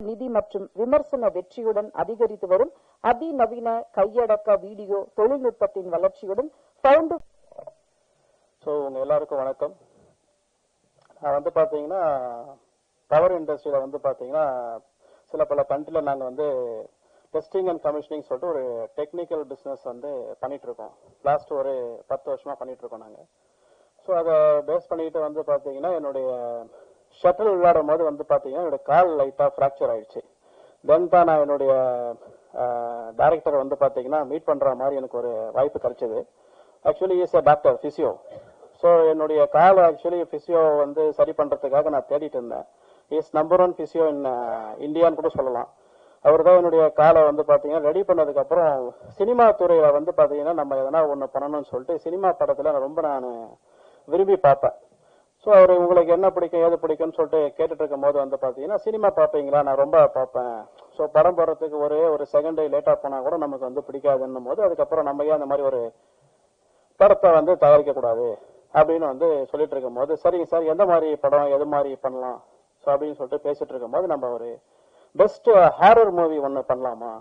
நிதி மற்றும் விமர்சன வெற்றியுடன் அதிகரித்து வரும் அதிநவீன கையடக்க வீடியோ தொழில்நுட்பத்தின் வளர்ச்சியுடன் உங்க எல்லாருக்கும் வணக்கம். நான் பாத்தீங்கன்னா பவர் இண்டஸ்ட்ரியில பாத்தீங்கன்னா சில பல கண்ட்ரில நாங்க டெஸ்டிங் அண்ட் கமிஷனிங் சொல்லிட்டு ஒரு டெக்னிக்கல் பிசினஸ் பண்ணிட்டு இருக்கோம். லாஸ்ட் ஒரு 10 வருஷமா பண்ணிட்டு இருக்கோம் நாங்க. ஸோ அதை பேஸ் பண்ணிட்டு பாத்தீங்கன்னா என்னுடைய ஷட்டில் விளையாடும் போது பாத்தீங்கன்னா என்னோட கால் லைட்டா ஃப்ராக்சர் ஆயிடுச்சு. தென் தான் நான் என்னுடைய டைரக்டர் பாத்தீங்கன்னா மீட் பண்ற மாதிரி எனக்கு ஒரு வாய்ப்பு கிடைச்சது. Actually is a doctor physio. So என்னுடைய கால் ஆக்சுவலி பிசியோ சரி பண்றதுக்காக நான் தேடிட்டு இருந்தேன். இஸ் நம்பர் 1 பிசியோ இன் இந்தியான்னு கூட சொல்லலாம். அவர் தான் என்னுடைய காலை பாத்தீங்கன்னா ரெடி பண்ணதுக்கு அப்புறம் சினிமா துறையில பாத்தீங்கன்னா நம்ம எதனா ஒண்ணு பண்ணணும்னு சொல்லிட்டு சினிமா படத்துல ரொம்ப நான் விரும்பி பார்ப்பேன். ஸோ அவர் உங்களுக்கு என்ன பிடிக்கும் ஏது பிடிக்கும்னு சொல்லிட்டு கேட்டுட்டு இருக்கும் போது பாத்தீங்கன்னா சினிமா பார்ப்பீங்களா? நான் ரொம்ப பார்ப்பேன். ஸோ படம் போடுறதுக்கு ஒரு செகண்ட் லேட்டா போனா கூட நமக்கு பிடிக்காதுன்னும் போது அதுக்கப்புறம் நம்ம ஏன் அந்த மாதிரி ஒரு படத்தை தயாரிக்க கூடாது அப்படின்னு சொல்லிட்டு இருக்கும் போது சரிங்க சார் எந்த மாதிரி படம் எது மாதிரி பண்ணலாம் ஸோ அப்படின்னு சொல்லிட்டு பேசிட்டு இருக்கும் போது நம்ம ஒரு பெஸ்ட் ஹாரர் மூவி ஒன்று பண்ணலாமா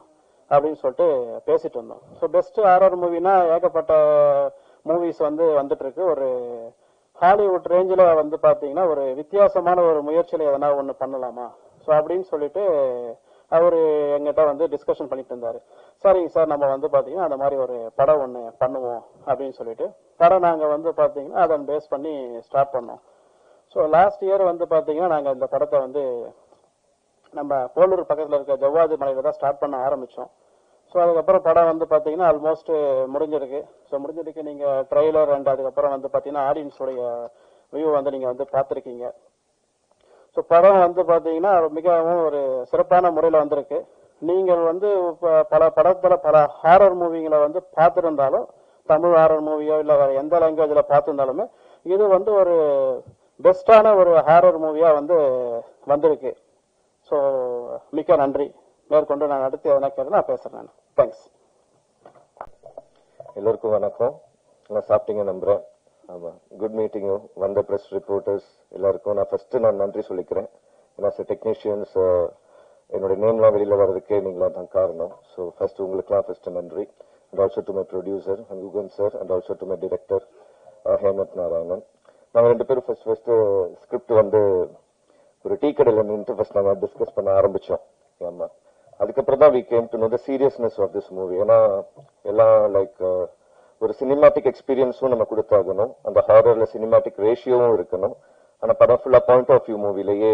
அப்படின்னு சொல்லிட்டு பேசிட்டு இருந்தோம். ஸோ பெஸ்ட் ஹாரர் மூவினா ஏகப்பட்ட மூவிஸ் வந்துட்டு இருக்கு. ஒரு ஹாலிவுட் ரேஞ்சில் பாத்தீங்கன்னா ஒரு வித்தியாசமான ஒரு முயற்சியில எதனா ஒன்று பண்ணலாமா ஸோ அப்படின்னு சொல்லிட்டு அவரு எங்கிட்ட டிஸ்கஷன் பண்ணிட்டு இருந்தாரு. சரிங்க சார் நம்ம பாத்தீங்கன்னா அந்த மாதிரி ஒரு படம் ஒன்று பண்ணுவோம் அப்படின்னு சொல்லிட்டு படம் நாங்க பாத்தீங்கன்னா அதை பேஸ் பண்ணி ஸ்டார்ட் பண்ணோம். ஸோ லாஸ்ட் இயர் பாத்தீங்கன்னா நாங்க இந்த படத்தை நம்ம போலூர் பக்கத்துல இருக்க ஜவ்வாது மலையில தான் ஸ்டார்ட் பண்ண ஆரம்பிச்சோம். ஸோ அதுக்கப்புறம் படம் பாத்தீங்கன்னா ஆல்மோஸ்ட் முடிஞ்சிருக்கு. ஸோ முடிஞ்சிருக்கு நீங்க ட்ரெய்லர் அண்ட் அதுக்கப்புறம் பாத்தீங்கன்னா ஆடியன்ஸோடைய வியூ நீங்க பார்த்திருக்கீங்க. ஸோ படம் பாத்தீங்கன்னா மிகவும் ஒரு சிறப்பான முறையில வந்திருக்கு. நீங்கள் பல படத்துல பல ஹாரர் மூவிங்களை பார்த்திருந்தாலும் தமிழ் ஹாரர் மூவியோ இல்ல வேற எந்த லாங்குவேஜ்ல பார்த்திருந்தாலுமே இது ஒரு பெஸ்டான ஒரு ஹாரர் மூவியா வந்திருக்கு. ஸோ மிக்க நன்றி. மேற்கொண்டு நான் அடுத்து எதனா கேட்டு நான் பேசுறேன். தேங்க்ஸ். எல்லாருக்கும் வணக்கம். நான் சாப்பிட்டீங்க நம்புறேன். ஆமா, குட் மீட்டிங் வந்த பிரஸ் ரிப்போர்ட்டர்ஸ் எல்லாருக்கும் நான் நன்றி சொல்லிக்கிறேன். ஏன்னா டெக்னீஷியன்ஸ் என்னோட நேம்லாம் வெளியில வர்றதுக்கே நீங்களா தான் காரணம். ஸோ ஃபர்ஸ்ட் உங்களுக்குலாம் ஃபர்ஸ்ட் நன்றி. And also to my producer Yugan sir and also to my director Hemanth Narayanan. நாங்கள் 2 பேரும் ஃபர்ஸ்ட் ஸ்கிரிப்ட் ஒரு டீ கடையில் நின்று ஃபர்ஸ்ட் நாங்கள் டிஸ்கஸ் பண்ண ஆரம்பிச்சோம். ஆமா, அதுக்கப்புறம் தான் we came to know the seriousness of this movie. ஏன்னா எல்லாம் லைக் ஒரு சினிமாட்டிக் எக்ஸ்பீரியன்ஸும் நம்ம கொடுத்தாகணும். அந்த ஹாரர்ல சினிமாட்டிக் ரேஷியோவும் இருக்கணும். ஆனா படம் ஃபுல்லா பாயிண்ட் ஆஃப் வியூ மூவிலேயே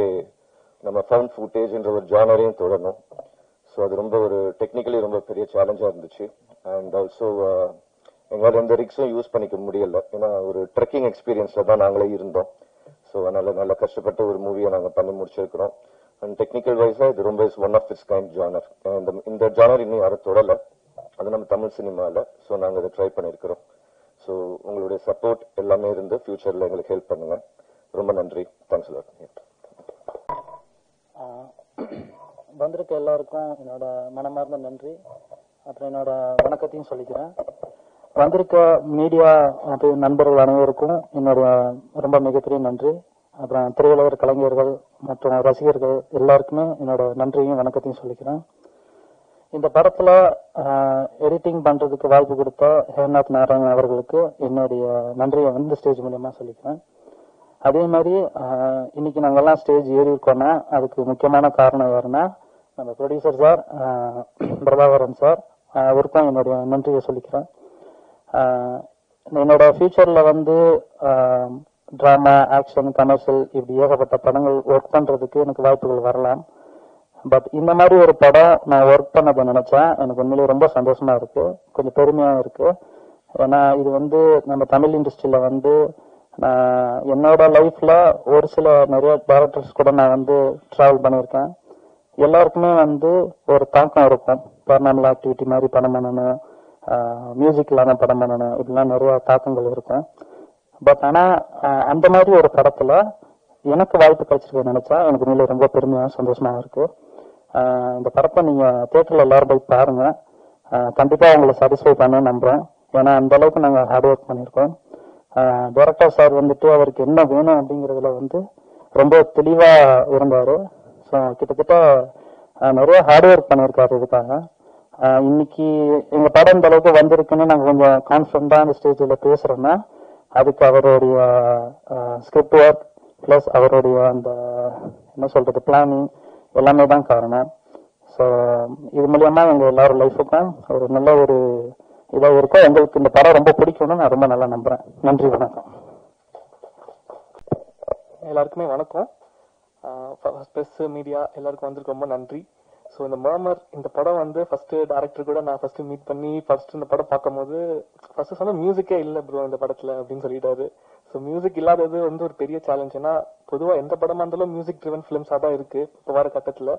நம்ம ஃபவுண்ட் ஃபுட்டேஜ்ன்ற ஒரு ஜானரையும் தொடரணும். ஸோ அது ரொம்ப ஒரு டெக்னிக்கலி ரொம்ப பெரிய சேலஞ்சா இருந்துச்சு. அண்ட் ஆல்சோ எங்களால் எந்த ரிக்ஸும் யூஸ் பண்ணிக்க முடியல. ஏன்னா ஒரு ட்ரெக்கிங் எக்ஸ்பீரியன்ஸ்ல தான் நாங்களே இருந்தோம். ஸோ அதனால நல்லா கஷ்டப்பட்டு ஒரு மூவியை நாங்கள் பண்ணி முடிச்சிருக்கிறோம். அண்ட் டெக்னிக்கல் வைஸா இது ரொம்ப one of its kind genre. இந்த ஜானர் இன்னும் யாரும் தொடல. அது நம்ம தமிழ் சினிமால. ஸோ நாங்கள் அதை ட்ரை பண்ணிருக்கிறோம். ஸோ உங்களுடைய சப்போர்ட் எல்லாமே இருந்து ஃபியூச்சர்ல எங்களுக்கு ஹெல்ப் பண்ணுங்க. ரொம்ப நன்றி. Thanks lot. வந்திருக்க எல்லாருக்கும் என்னோட மனமார்ந்த நன்றி. அப்புறம் என்னோட வணக்கத்தையும் சொல்லிக்கிறேன். வந்திருக்க மீடியா நண்பர்கள் அனைவருக்கும் என்னோட ரொம்ப மிகப்பெரிய நன்றி. அப்புறம் திரையுலக கலைஞர்கள் மற்றும் ரசிகர்கள் எல்லாருக்குமே என்னோட நன்றியும் வணக்கத்தையும் சொல்லிக்கிறேன். இந்த படத்துல எடிட்டிங் பண்றதுக்கு வாய்ப்பு கொடுத்த ஹேமநாத் நாராயணன் அவர்களுக்கு என்னுடைய நன்றியை ஸ்டேஜ் மூலியமா சொல்லிக்கிறேன். அதே மாதிரி இன்னைக்கு நாங்கெல்லாம் ஸ்டேஜ் ஏறி இருக்கோம்னா அதுக்கு முக்கியமான காரணம் யாருன்னா நம்ம ப்ரொடியூசர் சார் பிரபாகரன் சார். அவருக்கும் என்னுடைய நன்றியை சொல்லிக்கிறேன். என்னோட ஃபியூச்சர்ல டிராமா, ஆக்ஷன், கமர்ஷியல் இப்படி ஏகப்பட்ட படங்கள் ஒர்க் பண்றதுக்கு எனக்கு வாய்ப்புகள் வரலாம். பட் இந்த மாதிரி ஒரு படம் நான் ஒர்க் பண்ணதை நினைச்சேன் எனக்கு உண்மையிலேயே ரொம்ப சந்தோஷமா இருக்கு, கொஞ்சம் பெருமையா இருக்கு. ஏன்னா இது நம்ம தமிழ் இண்டஸ்ட்ரியில நான் என்னோட லைஃப்ல ஒரு சில நிறைய டேரக்டர்ஸ் கூட நான் டிராவல் பண்ணியிருக்கேன். எல்லாருக்குமே ஒரு தாக்கம் இருக்கும். பர்னாமல் ஆக்டிவிட்டி மாதிரி படம் பண்ணணும், மியூசிக் இல்லாம படம் பண்ணணும், இப்படிலாம் நிறைய தாக்கங்கள் இருக்கும். பட் ஆனா அந்த மாதிரி ஒரு படத்துல எனக்கு வாய்ப்பு கிடைச்சிருக்க நினைச்சா எனக்கு உண்மையில ரொம்ப பெருமையா சந்தோஷமா இருக்கு. இந்த படத்தை நீங்க தியேட்டர்ல எல்லாரும் போய் பாருங்க. கண்டிப்பா உங்களை சாட்டிஸ்ஃபை பண்ண நம்புறேன். ஏன்னா அந்த அளவுக்கு நாங்க ஹார்ட் ஒர்க் பண்ணிருக்கோம். டைரக்டர் சார் அவருக்கு என்ன வேணும் அப்படிங்கறதுல ரொம்ப தெளிவா இருந்தாரு. ஸோ கிட்டத்தட்ட நிறைய ஹார்ட் ஒர்க் பண்ணியிருக்காரு இதுக்காக. இன்னைக்கு எங்க படம் இந்த அளவுக்கு வந்திருக்குன்னு நாங்க கொஞ்சம் கான்ஃபிடண்டா அந்த ஸ்டேஜ்ல பேசுறோம்னா அதுக்கு அவருடைய ஸ்கிரிப்ட் ஒர்க் பிளஸ் அவருடைய அந்த என்ன சொல்றது பிளானிங் எல்லாமே தான் காரணம். ஸோ இது மூலியமா எங்க எல்லாரும் லைஃபுக்கும் ஒரு நல்ல ஒரு இதாக இருக்கும். எங்களுக்கு இந்த படம் ரொம்ப பிடிக்கும்னு நான் ரொம்ப நல்லா நம்புறேன். நன்றி, வணக்கம். எல்லாருக்குமே வணக்கம். பிரஸ் மீடியா எல்லாருக்கும் வந்திருக்கு ரொம்ப நன்றி. ஸோ இந்த மர்மர் இந்த படம் வந்து ஃபர்ஸ்ட் டேரக்டர் கூட நான் ஃபர்ஸ்ட் மீட் பண்ணி ஃபர்ஸ்ட் இந்த படம் பார்க்கும்போது ஃபர்ஸ்ட் சொன்ன மியூசிக்கே இல்லை ப்ரோ இந்த படத்துல அப்படின்னு சொல்லிட்டாரு. ஸோ மியூசிக் இல்லாதது வந்து ஒரு பெரிய சேலஞ்ச். ஏன்னா பொதுவாக எந்த படமா இருந்தாலும் மியூசிக் ட்ரிவன் ஃபிலிம்ஸா தான் இருக்கு இப்போ வர கட்டத்துல.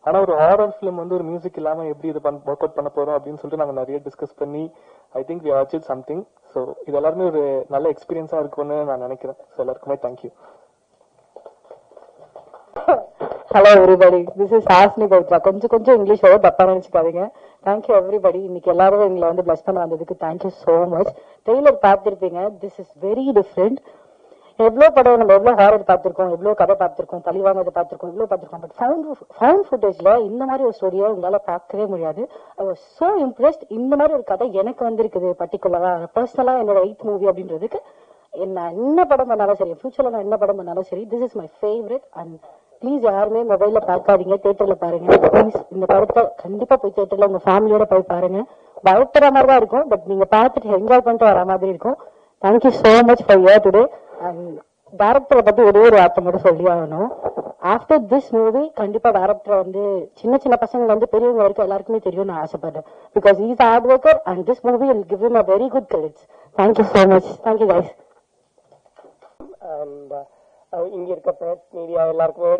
ஆனா ஒரு ஹாரர் ஃபிலிம் வந்து ஒரு மியூசிக் இல்லாம எப்படி இது ஒர்க் அவுட் பண்ண போறோம் அப்படின்னு சொல்லிட்டு நாங்க நிறைய டிஸ்கஸ் பண்ணி I think we achieve something. So இது எல்லாருமே ஒரு நல்ல எக்ஸ்பீரியன்ஸா இருக்கும்னு நான் நினைக்கிறேன். ஸோ எல்லாருக்குமே thank you. Hello everybody, this is Hasni Pavithra. கொஞ்சம் இங்கிலீஷ் ஓவர் தப்பா நினைச்சுக்காதீங்க. Thank you everybody. இன்னைக்கு எல்லாரும் எங்களை வந்து பிளஸ் பண்ண வந்ததுக்கு தேங்க்யூ சோ மச். ட்ரெய்லர் பார்த்திருப்பீங்க. This is very different. எவ்வளவு படம் நம்ம எவ்வளவு ஹாரர் பார்த்திருக்கோம், எவ்வளவு கதை பார்த்திருக்கோம், பழிவாங்கதை பார்த்திருக்கோம், எவ்வளவு பார்த்திருக்கோம். பட் ஃபவுண்ட் ஃபுட்டேஜ்ல இந்த மாதிரி ஒரு ஸ்டோரியை உங்களால பார்க்கவே முடியாது. I was so impressed. இந்த மாதிரி ஒரு கதை எனக்கு வந்திருக்குது பர்டிகுலரா பர்சனலா. என்னோட 8th மூவி அப்படின்றதுக்கு என்ன படம் பண்ணாலும் சரி, ஃபியூச்சர்ல நான் என்ன படம் பண்ணாலும் சரி, this is my favourite. And please யாருமே மொபைல்ல பார்க்காதீங்க, தியேட்டர்ல பாருங்க. ப்ளீஸ் இந்த படத்தை கண்டிப்பா போய் தியேட்டர்ல உங்க ஃபேமிலியோட போய் பாருங்க. பயப்படுற மாதிரி தான் இருக்கும், பட் நீங்க பார்த்துட்டு என்ஜாய் பண்ணிட்டு வர மாதிரி இருக்கும். Thank you so much for your today. And டைரக்டரை பத்தி ஒரே ஒரு வார்த்தை மட்டும் சொல்லி ஆகணும். ஆஃப்டர் திஸ் மூவி கண்டிப்பா டைரக்டர் வந்து சின்ன பசங்க வந்து பெரியவங்க வரைக்கும் எல்லாருக்குமே தெரியும் நான் ஆசைப்படுறேன். Because is hard worker and this movie will give him a very good credits. Thank you so much. Thank you guys. And இங்க இருக்க பிரஸ் மீடியா எல்லாருக்குமே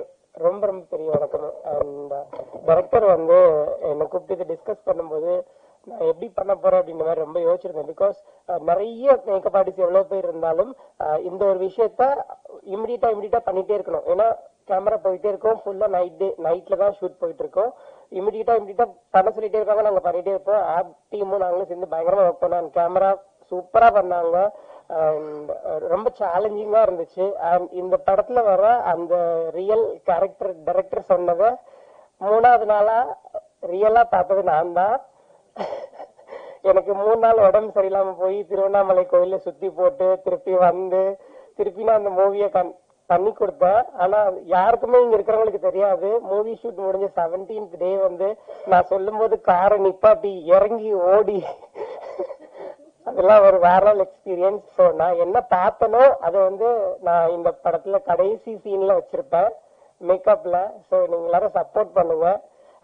ரொம்ப பெரிய வணக்கம். அண்ட் டைரக்டர் வந்து என்னை கூப்பிட்டு டிஸ்கஸ் பண்ணும்போது நான் எப்படி பண்ண போறேன் அப்படின்ற மாதிரி ரொம்ப யோசிச்சிருந்தேன். பிகாஸ் நிறைய மேக்கப் ஆர்டிஸ்ட் எவ்வளவு பேர் இருந்தாலும் இந்த ஒரு விஷயத்த இமிடியட்டா பண்ணிட்டே இருக்கணும். ஏன்னா கேமரா போயிட்டே இருக்கும், ஃபுல்லா நைட்ல தான் ஷூட் போயிட்டு இருக்கோம். இமிடியட்டா பண்ண சொல்லிட்டே இருக்காங்க, நாங்க பண்ணிட்டே இருப்போம். ஆர்ட் டீமும் நாங்களும் சேர்ந்து பயங்கரமா ஒர்க் பண்ணோம். கேமரா சூப்பரா பண்ணாங்க. ரொம்ப சேலஞ்சிங்கா இருந்துச்சு. அண்ட் இந்த படத்துல வர அந்த ரியல் கேரக்டர் டைரக்டர் சொன்னதை 3வது நாளா ரியலா பார்த்தது நான் தான். எனக்கு 3 நாள் உடம்பு சரியில்லாம போய் திருவண்ணாமலை கோயில சுத்தி போட்டு திருப்பி நான் அந்த மூவியை பண்ணி கொடுத்தேன். ஆனா யாருக்குமே இங்க இருக்கிறவங்களுக்கு தெரியாது. மூவி ஷூட் முடிஞ்ச 17th டே வந்து நான் சொல்லும் போது காரை நிப்பாட்டி இறங்கி ஓடி அதெல்லாம் ஒரு வேற எக்ஸ்பீரியன்ஸ். ஸோ நான் என்ன பார்த்தனோ அதை வந்து நான் இந்த படத்துல கடைசி சீன்ல வச்சிருப்பேன் மேக்கப்ல. ஸோ நீங்க எல்லாரும் சப்போர்ட் பண்ணுங்க.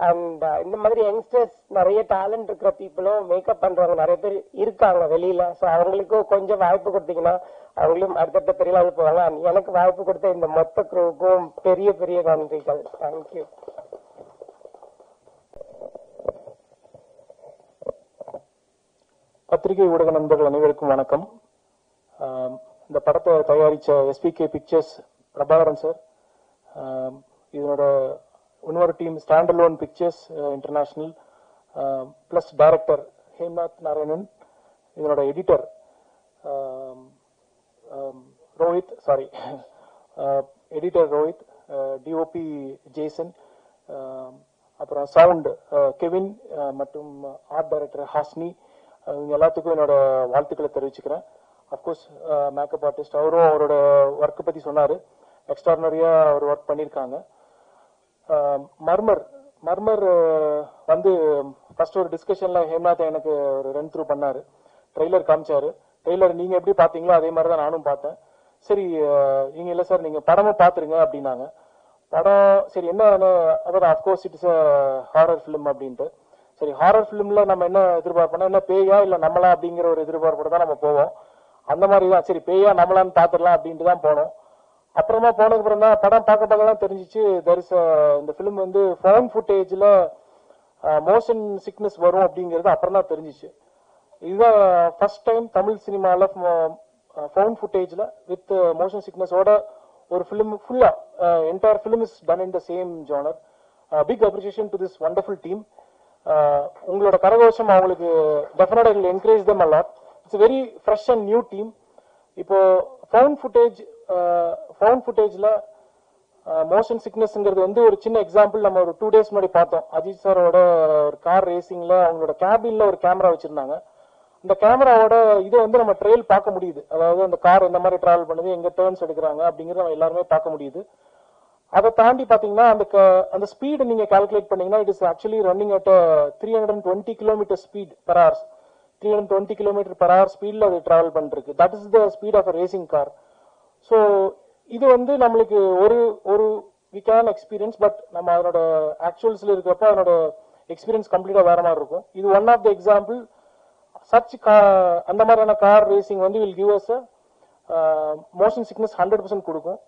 அண்ட் இந்த மாதிரி யங்ஸ்டர்ஸ் நிறைய டேலண்ட் இருக்கிற பீப்புளும் மேக்கப் பண்றவங்க நிறைய பேர் இருக்காங்க வெளியில. ஸோ அவங்களுக்கும் கொஞ்சம் வாய்ப்பு கொடுத்தீங்கன்னா அவங்களும் அடுத்தடுத்த பெரிய லெவல் போவாங்க. எனக்கு வாய்ப்பு கொடுத்த இந்த மொத்த குரூவுக்கும் பெரிய நன்றிகள். தேங்க்யூ. பத்திரிகை ஊடக நண்பர்கள் அனைவருக்கும் வணக்கம். இந்த படத்தை தயாரிச்ச SPK பிக்சர்ஸ் பிரபாகரன் சார், இதனோட இன்னொரு team standalone pictures international plus director Hemnath Narayanan, இதனோட எடிட்டர் ரோஹித், DOP ஜேசன், அப்புறம் சவுண்ட் கெவின் மற்றும் ஆர்ட் டைரக்டர் ஹாஸ்னி, இவங்க எல்லாத்துக்கும் என்னோட வாழ்த்துக்களை தெரிவிச்சுக்கிறேன். அப்கோர்ஸ் மேக்கப் ஆர்டிஸ்ட் அவரும் அவரோட ஒர்க்கை பத்தி சொன்னாரு. எக்ஸ்ட்ராடனரியா அவர் ஒர்க் பண்ணியிருக்காங்க. மர்மர் வந்து ஃபர்ஸ்ட் ஒரு டிஸ்கஷன்ல ஹேம்நாத் எனக்கு ஒரு ரன் த்ரூ பண்ணாரு. ட்ரெய்லர் காமிச்சாரு. ட்ரெய்லர் நீங்க எப்படி பாத்தீங்களோ அதே மாதிரி தான் நானும் பார்த்தேன். சரி நீங்க இல்ல சார் நீங்க படமும் பாத்துருங்க அப்படின்னாங்க. படம் சரி என்ன அதாவது அப்கோர்ஸ் இட்ஸ் ஹாரர் ஃபிலிம் அப்படின்ட்டு. சரி ஹாரர் ஃபிலிம்ல நம்ம என்ன எதிர்பார்ப்போம்னா என்ன பேயா இல்ல நம்மளா அப்படிங்கிற ஒரு எதிர்பார்ப்போட தான் நம்ம போவோம். அந்த மாதிரி தான் சரி பேயா நம்மளான்னு பாத்துடலாம் அப்படின்ட்டு தான் போனோம். அப்புறமா போனதுக்கு அப்புறம் தான் படம் பார்க்க தான் தெரிஞ்சிச்சு இந்த ஃபிலிம் வந்து ஃபவுண்ட் ஃபுட்டேஜ்ல மோஷன் சிக்னஸ் வரும் அப்படிங்கிறது அப்புறம் தான் தெரிஞ்சிச்சு. இதுதான் ஃபர்ஸ்ட் டைம் தமிழ் சினிமால ஃபவுண்ட் ஃபுட்டேஜ்ல வித் மோஷன் சிக்னஸோட ஒரு ஃபிலிம் ஃபுல்லா entire film is done in the same genre. Big appreciation to this wonderful team. உங்களோட கரகோஷம் அவங்களுக்கு டெஃபினட்டா it will encourage them a lot. It's very fresh and new team. இப்போ ஃபவுண்ட் ஃபுட்டேஜ்ல மோஷன் சிக்னஸ்ங்கிறது வந்து ஒரு சின்ன எக்ஸாம்பிள் நம்ம ஒரு 2 days முன்னாடி பார்த்தோம். அஜித் சாரோட ஒரு கார் ரேசிங்ல அவங்களோட கேபின்ல ஒரு கேமரா வச்சிருந்தாங்க. இந்த கேமராவோட இதை வந்து நம்ம ட்ரெயில் பார்க்க முடியுது. அதாவது அந்த கார் எந்த மாதிரி டிராவல் பண்ணுது, எங்க டேர்ன்ஸ் எடுக்கிறாங்க அப்படிங்கறத நம்ம எல்லாருமே பார்க்க முடியுது. அதை தாண்டி பாத்தீங்கன்னா அந்த ஸ்பீடு நீங்க கால்குலேட் பண்ணீங்கன்னா it is actually running at 320 kilometre speed per hours. 320 kilometre per hour ஸ்பீட்ல அது டிராவல் பண்ணிருக்கு. That is the speed of a racing car. So இது வந்து நம்மளுக்கு ஒரு வி கேன் எக்ஸ்பீரியன்ஸ், பட் நம்ம அதனோட ஆக்சுவல்ஸ்ல இருக்கிறப்ப அதனோட எக்ஸ்பீரியன்ஸ் கம்ப்ளீட்டா வேற மாதிரி இருக்கும். இது one of the example. Such அந்த மாதிரியான கார் ரேசிங் வந்து will give us motion sickness 100% கொடுக்கும்.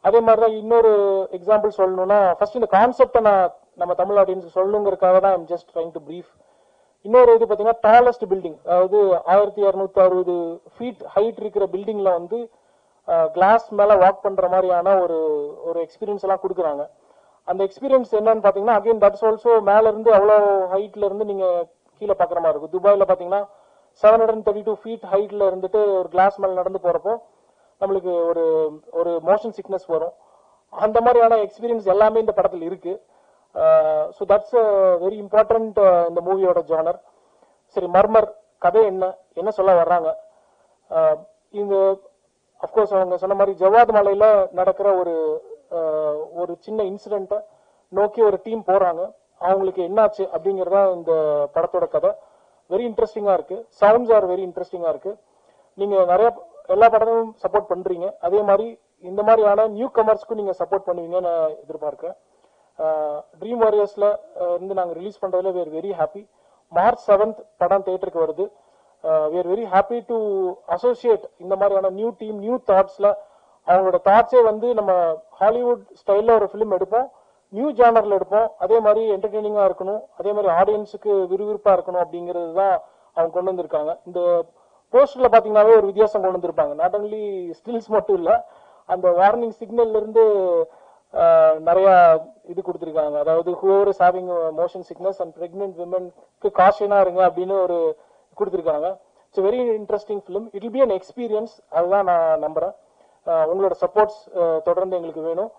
அதே மாதிரிதான் இன்னொரு எக்ஸாம்பிள் சொல்லணும்னா, ஃபர்ஸ்ட் இந்த கான்செப்டை நம்ம தமிழ் ஆடியன்ஸ் சொல்லணுங்கிறதுக்காக தான் I'm just trying to brief. இன்னொரு இது பாத்தீங்கன்னா டாலஸ்ட் பில்டிங், அதாவது 1260 ஃபீட் ஹைட் இருக்கிற பில்டிங்ல வந்து கிளாஸ் மேல வாக் பண்ற மாதிரியான ஒரு எக்ஸ்பீரியன்ஸ் எல்லாம் கொடுக்குறாங்க. அந்த எக்ஸ்பீரியன்ஸ் என்னன்னு பாத்தீங்கன்னா அகைன் தட்ஸ் ஆல்சோ மேல இருந்து அவ்வளவு ஹைட்ல இருந்து நீங்க கீழே பாக்குற மாதிரி இருக்கும். துபாயில பாத்தீங்கன்னா 732 ஃபீட் ஹைட்ல இருந்துட்டு ஒரு கிளாஸ் மேல நடந்து போறப்போ நம்மளுக்கு ஒரு மோஷன் சிக்னஸ் வரும். அந்த மாதிரியான எக்ஸ்பீரியன்ஸ் எல்லாமே இந்த படத்தில் இருக்கு. ஸோ தட்ஸ் வெரி இம்பார்ட்டன்ட் இந்த மூவியோட ஜானர். சரி, மர்மர் கதை என்ன சொல்ல வர்றாங்க? இந்த அப்கோர்ஸ் அவங்க சொன்ன மாதிரி ஜவாத் மலையில நடக்கிற ஒரு சின்ன இன்சிடென்ட்டை நோக்கி ஒரு டீம் போறாங்க. அவங்களுக்கு என்னாச்சு அப்படிங்கறதா இந்த படத்தோட கதை. வெரி இன்ட்ரெஸ்டிங்கா இருக்கு. சவுண்ட்ஸ் ஆர் வெரி இன்ட்ரெஸ்டிங்கா இருக்கு. நீங்க எல்லா படமும் சப்போர்ட் பண்றீங்க, அதே மாதிரி இந்த மாதிரியான நியூ கமர்ஸ்க்கும் நீங்க சப்போர்ட் பண்ணுவீங்கன்னு நான் எதிர்பார்க்கிறேன். ட்ரீம் வாரியர்ஸ்ல இருந்து நாங்க ரிலீஸ் பண்றதுல we are very happy. March 7th படம் தியேட்டருக்கு வருது. we are very happy to associate இந்த மாதிரியான நியூ டீம், நியூ தாட்ஸ்ல. அவங்களோட தாட்ஸே வந்து நம்ம ஹாலிவுட் ஸ்டைல்ல ஒரு ஃபிலிம் எடுப்போம், நியூ ஜானர்ல எடுப்போம், அதே மாதிரி என்டர்டெய்னிங்கா இருக்கணும், அதே மாதிரி ஆடியன்ஸுக்கு விறுவிறுப்பா இருக்கணும் அப்படிங்கிறது தான் அவங்க கொண்டு வந்திருக்காங்க. இந்த போஸ்டர்ல பாத்தீங்கன்னாவே ஒரு வித்தியாசம் கொண்டு வந்திருப்பாங்க. நாட் ஒன்லி ஸ்டில்ஸ் மட்டும் இல்ல, அந்த வார்னிங் சிக்னல்ல இருந்து நிறைய இது கொடுத்திருக்காங்க. அதாவது whoever is having motion sickness and pregnant womenக்கு காஷனா இருங்க அப்படின்னு ஒரு கொடுத்திருக்காங்க. It's very interesting film. It will be an experience. அதுதான் நான் நம்புறேன். உங்களோட சப்போர்ட்ஸ் தொடர்ந்து எங்களுக்கு வேணும்.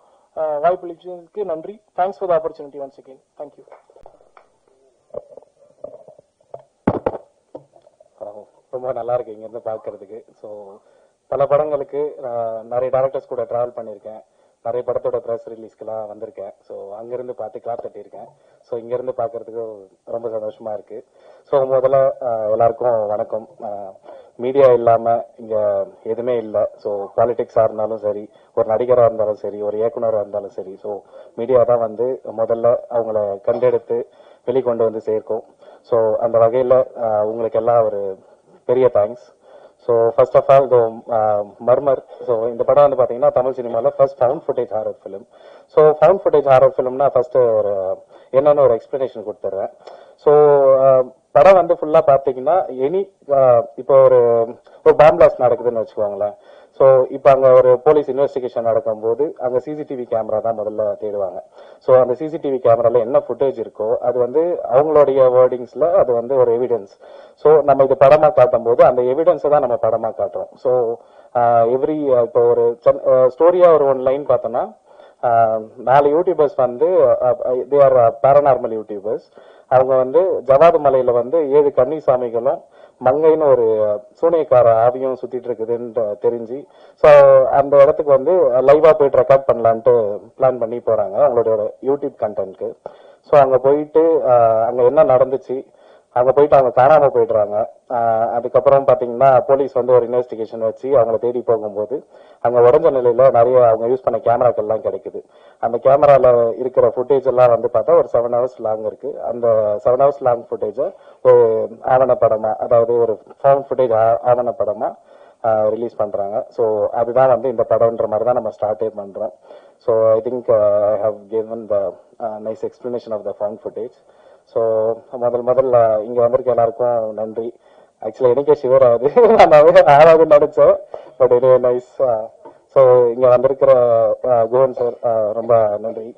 வாய்ப்பளிச்சதுக்கு நன்றி. Thanks for the opportunity once again. Thank you. ரொம்ப நல்லா இருக்கு இங்க இருந்து பாக்குறதுக்கு. ஸோ பல படங்களுக்கு நிறைய டேரக்டர்ஸ் கூட டிராவல் பண்ணியிருக்கேன். நிறைய படத்தோட ப்ரெஸ் ரிலீஸ்க்கெல்லாம் வந்திருக்கேன். ஸோ அங்கிருந்து பார்த்து கிளாப் தட்டியிருக்கேன். ஸோ இங்க இருந்து பாக்குறதுக்கு ரொம்ப சந்தோஷமா இருக்கு. ஸோ முதல்ல எல்லாருக்கும் வணக்கம். மீடியா இல்லாம இங்க எதுவுமே இல்லை. ஸோ பாலிடிக்ஸா இருந்தாலும் சரி, ஒரு நடிகரா இருந்தாலும் சரி, ஒரு இயக்குனரா இருந்தாலும் சரி, ஸோ மீடியா தான் வந்து முதல்ல அவங்கள கண்டெடுத்து வெளிக்கொண்டு வந்து சேர்க்கும். ஸோ அந்த வகையில உங்களுக்கு எல்லாம் ஒரு பெரிய thanks. So first of all Murmur. So இந்த படம் வந்து பாத்தீங்கன்னா தமிழ் சினிமால first found footage horror film. So found footage horror ஃபிலிம்னா ஃபர்ஸ்ட் என்னன்னு ஒரு எக்ஸ்பிளனேஷன் கொடுத்துட்றேன். ஸோ படம் வந்து ஃபுல்லா பாத்தீங்கன்னா இப்போ ஒரு பாம் பிளாஸ்ட் நடக்குதுன்னு வச்சுக்கோங்களேன். ஸோ இப்போ அங்க ஒரு போலீஸ் இன்வெஸ்டிகேஷன் நடக்கும் போது அங்க சிசிடிவி கேமரா தான் முதல்ல தேடுவாங்க. ஸோ அந்த சிசிடிவி கேமரால என்ன ஃபுட்டேஜ் இருக்கோ அது வந்து அவங்களுடைய வேர்டிங்ஸ்ல அது வந்து ஒரு எவிடன்ஸ். ஸோ நம்ம இது படமா காட்டும் போது அந்த எவிடன்ஸை தான் நம்ம படமா காட்டுறோம். ஸோ இப்போ ஒரு ஸ்டோரியா ஒரு 1 லைன் பார்த்தோம்னா 4 யூடியூபர்ஸ் வந்து தே ஆர் பேரநார்மல் யூடியூபர்ஸ். அவங்க வந்து ஜவாது மலையில வந்து 7 கன்னி சாமிகளும் மங்கைன்னு ஒரு சூனியக்கார ஆவியும் சுத்திட்டு இருக்குதுன்னு தெரிஞ்சு ஸோ அந்த இடத்துக்கு வந்து லைவா போயிட்டு ரெக்கார்ட் பண்ணலான்ட்டு பிளான் பண்ணி போறாங்க அவங்களோட யூடியூப் கண்டென்ட்க்கு. ஸோ அங்க போயிட்டு அங்க என்ன நடந்துச்சு, அங்க போயிட்டு அவங்க காணாம போயிடுறாங்க. அதுக்கப்புறம் பாத்தீங்கன்னா போலீஸ் வந்து ஒரு இன்வெஸ்டிகேஷன் வச்சு அவங்களை தேடி போகும்போது அங்க உடஞ்ச நிலையில நிறைய அவங்க யூஸ் பண்ண கேமராக்கள் எல்லாம் கிடைக்குது. அந்த கேமரால இருக்கிற ஃபுட்டேஜ் எல்லாம் வந்து பார்த்தா ஒரு 7 hours லாங் இருக்கு. அந்த 7 hours லாங் ஃபுட்டேஜ ஒரு ஆவணப்படமா, அதாவது ஒரு ஃபவுண்ட் ஃபுட்டேஜ் ஆவணப்படமா ரிலீஸ் பண்றாங்க. ஸோ அதுதான் வந்து இந்த படம்ன்ற மாதிரி தான் நம்ம ஸ்டார்டே பண்றோம். So I think I have given the nice explanation of the found footage. So முதல்ல இங்க வந்திருக்க எல்லாருக்கும் நன்றி. ஆக்சுவலா எனக்கே ஷிவர் ஆகுது, நான் 6வது நடிச்சேன். பட் இது நைஸ். ஸோ இங்க வந்திருக்கிற குஹன் சார் ரொம்ப நன்றி.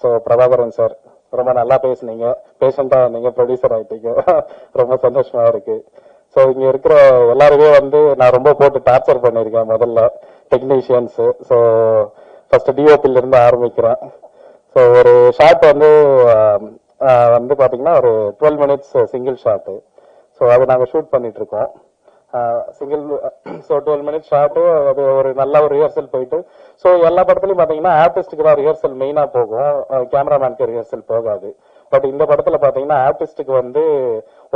ஸோ பிரபாகரன் சார் ரொம்ப நல்லா பேசுனீங்க, பேஷண்டா நீங்க ப்ரொடியூசர் ஆயிட்டீங்க, ரொம்ப சந்தோஷமா இருக்கு. ஸோ இங்க இருக்கிற எல்லாருமே வந்து நான் ரொம்ப போட்டு டார்ச்சர் பண்ணிருக்கேன் முதல்ல டெக்னீஷியன்ஸ். ஸோ ஃபர்ஸ்ட் டிஓபில இருந்து ஆரம்பிக்கிறேன். ஸோ ஒரு ஷாட் வந்து பாத்தீங்கன்னா ஒரு 12 மினிட்ஸ் சிங்கிள் ஷாட்டு. ஸோ அதை நாங்கள் ஷூட் பண்ணிட்டு இருக்கோம். Single 12 minutes shot. அது ஒரு நல்ல ஒரு ரிஹர்சல் போயிட்டு, ஸோ எல்லா படத்துலயும் பாத்தீங்கன்னா ஆர்டிஸ்டுக்கு தான் ரிஹர்சல் மெயினா போகும், கேமராமேனுக்கு ரிஹர்சல் போகாது. பட் இந்த படத்துல பாத்தீங்கன்னா ஆர்டிஸ்டுக்கு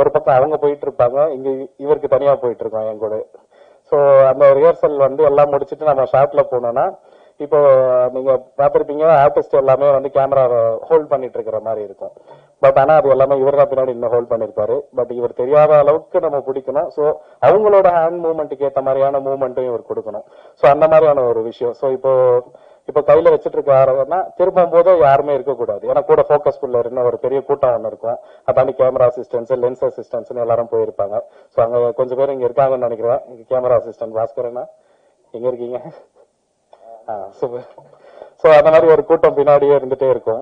ஒரு பக்கம் அவங்க போயிட்டு இருப்பாங்க, இங்க இவருக்கு தனியா போயிட்டு இருக்கோம் என் கூட. ஸோ அந்த ரிஹர்சல் எல்லாம் முடிச்சுட்டு நம்ம ஷாட்ல போனோம்னா, இப்போ நீங்க பாத்திருப்பீங்க ஆர்டிஸ்ட் எல்லாமே கேமரா ஹோல்ட் பண்ணிட்டு இருக்கிற மாதிரி இருக்கும். பட் ஆனா அது எல்லாமே இவர் தான் பின்னாடி இன்னும் ஹோல்ட் பண்ணிருப்பாரு. பட் இவர் தெரியாத அளவுக்கு நம்ம பிடிக்கணும். ஸோ அவங்களோட ஹேண்ட் மூவ்மெண்ட்டுக்கு ஏற்ற மாதிரியான மூவ்மெண்ட்டும் இவர் கொடுக்கணும். ஸோ அந்த மாதிரியான ஒரு விஷயம். ஸோ இப்போ கையில வச்சிட்டு இருக்காருன்னா திரும்பும் போது யாருமே இருக்கக்கூடாது. ஏன்னா கூட போக்கஸ் புல்லர்னு ஒரு பெரிய கூட்டம் ஒன்று இருக்கும். அதாண்டி கேமரா அசிஸ்டன்ஸ், லென்ஸ் அசிஸ்டன்ஸ் எல்லாரும் போயிருப்பாங்க. ஸோ அங்க கொஞ்சம் பேர் இங்க இருக்காங்கன்னு நினைக்கிறேன். கேமரா அசிஸ்டன்ட் பாஸ்கரனா எங்க இருக்கீங்க? சூப்பர். ஸோ அந்த மாதிரி ஒரு கூட்டம் பின்னாடியே இருந்துட்டே இருக்கும்.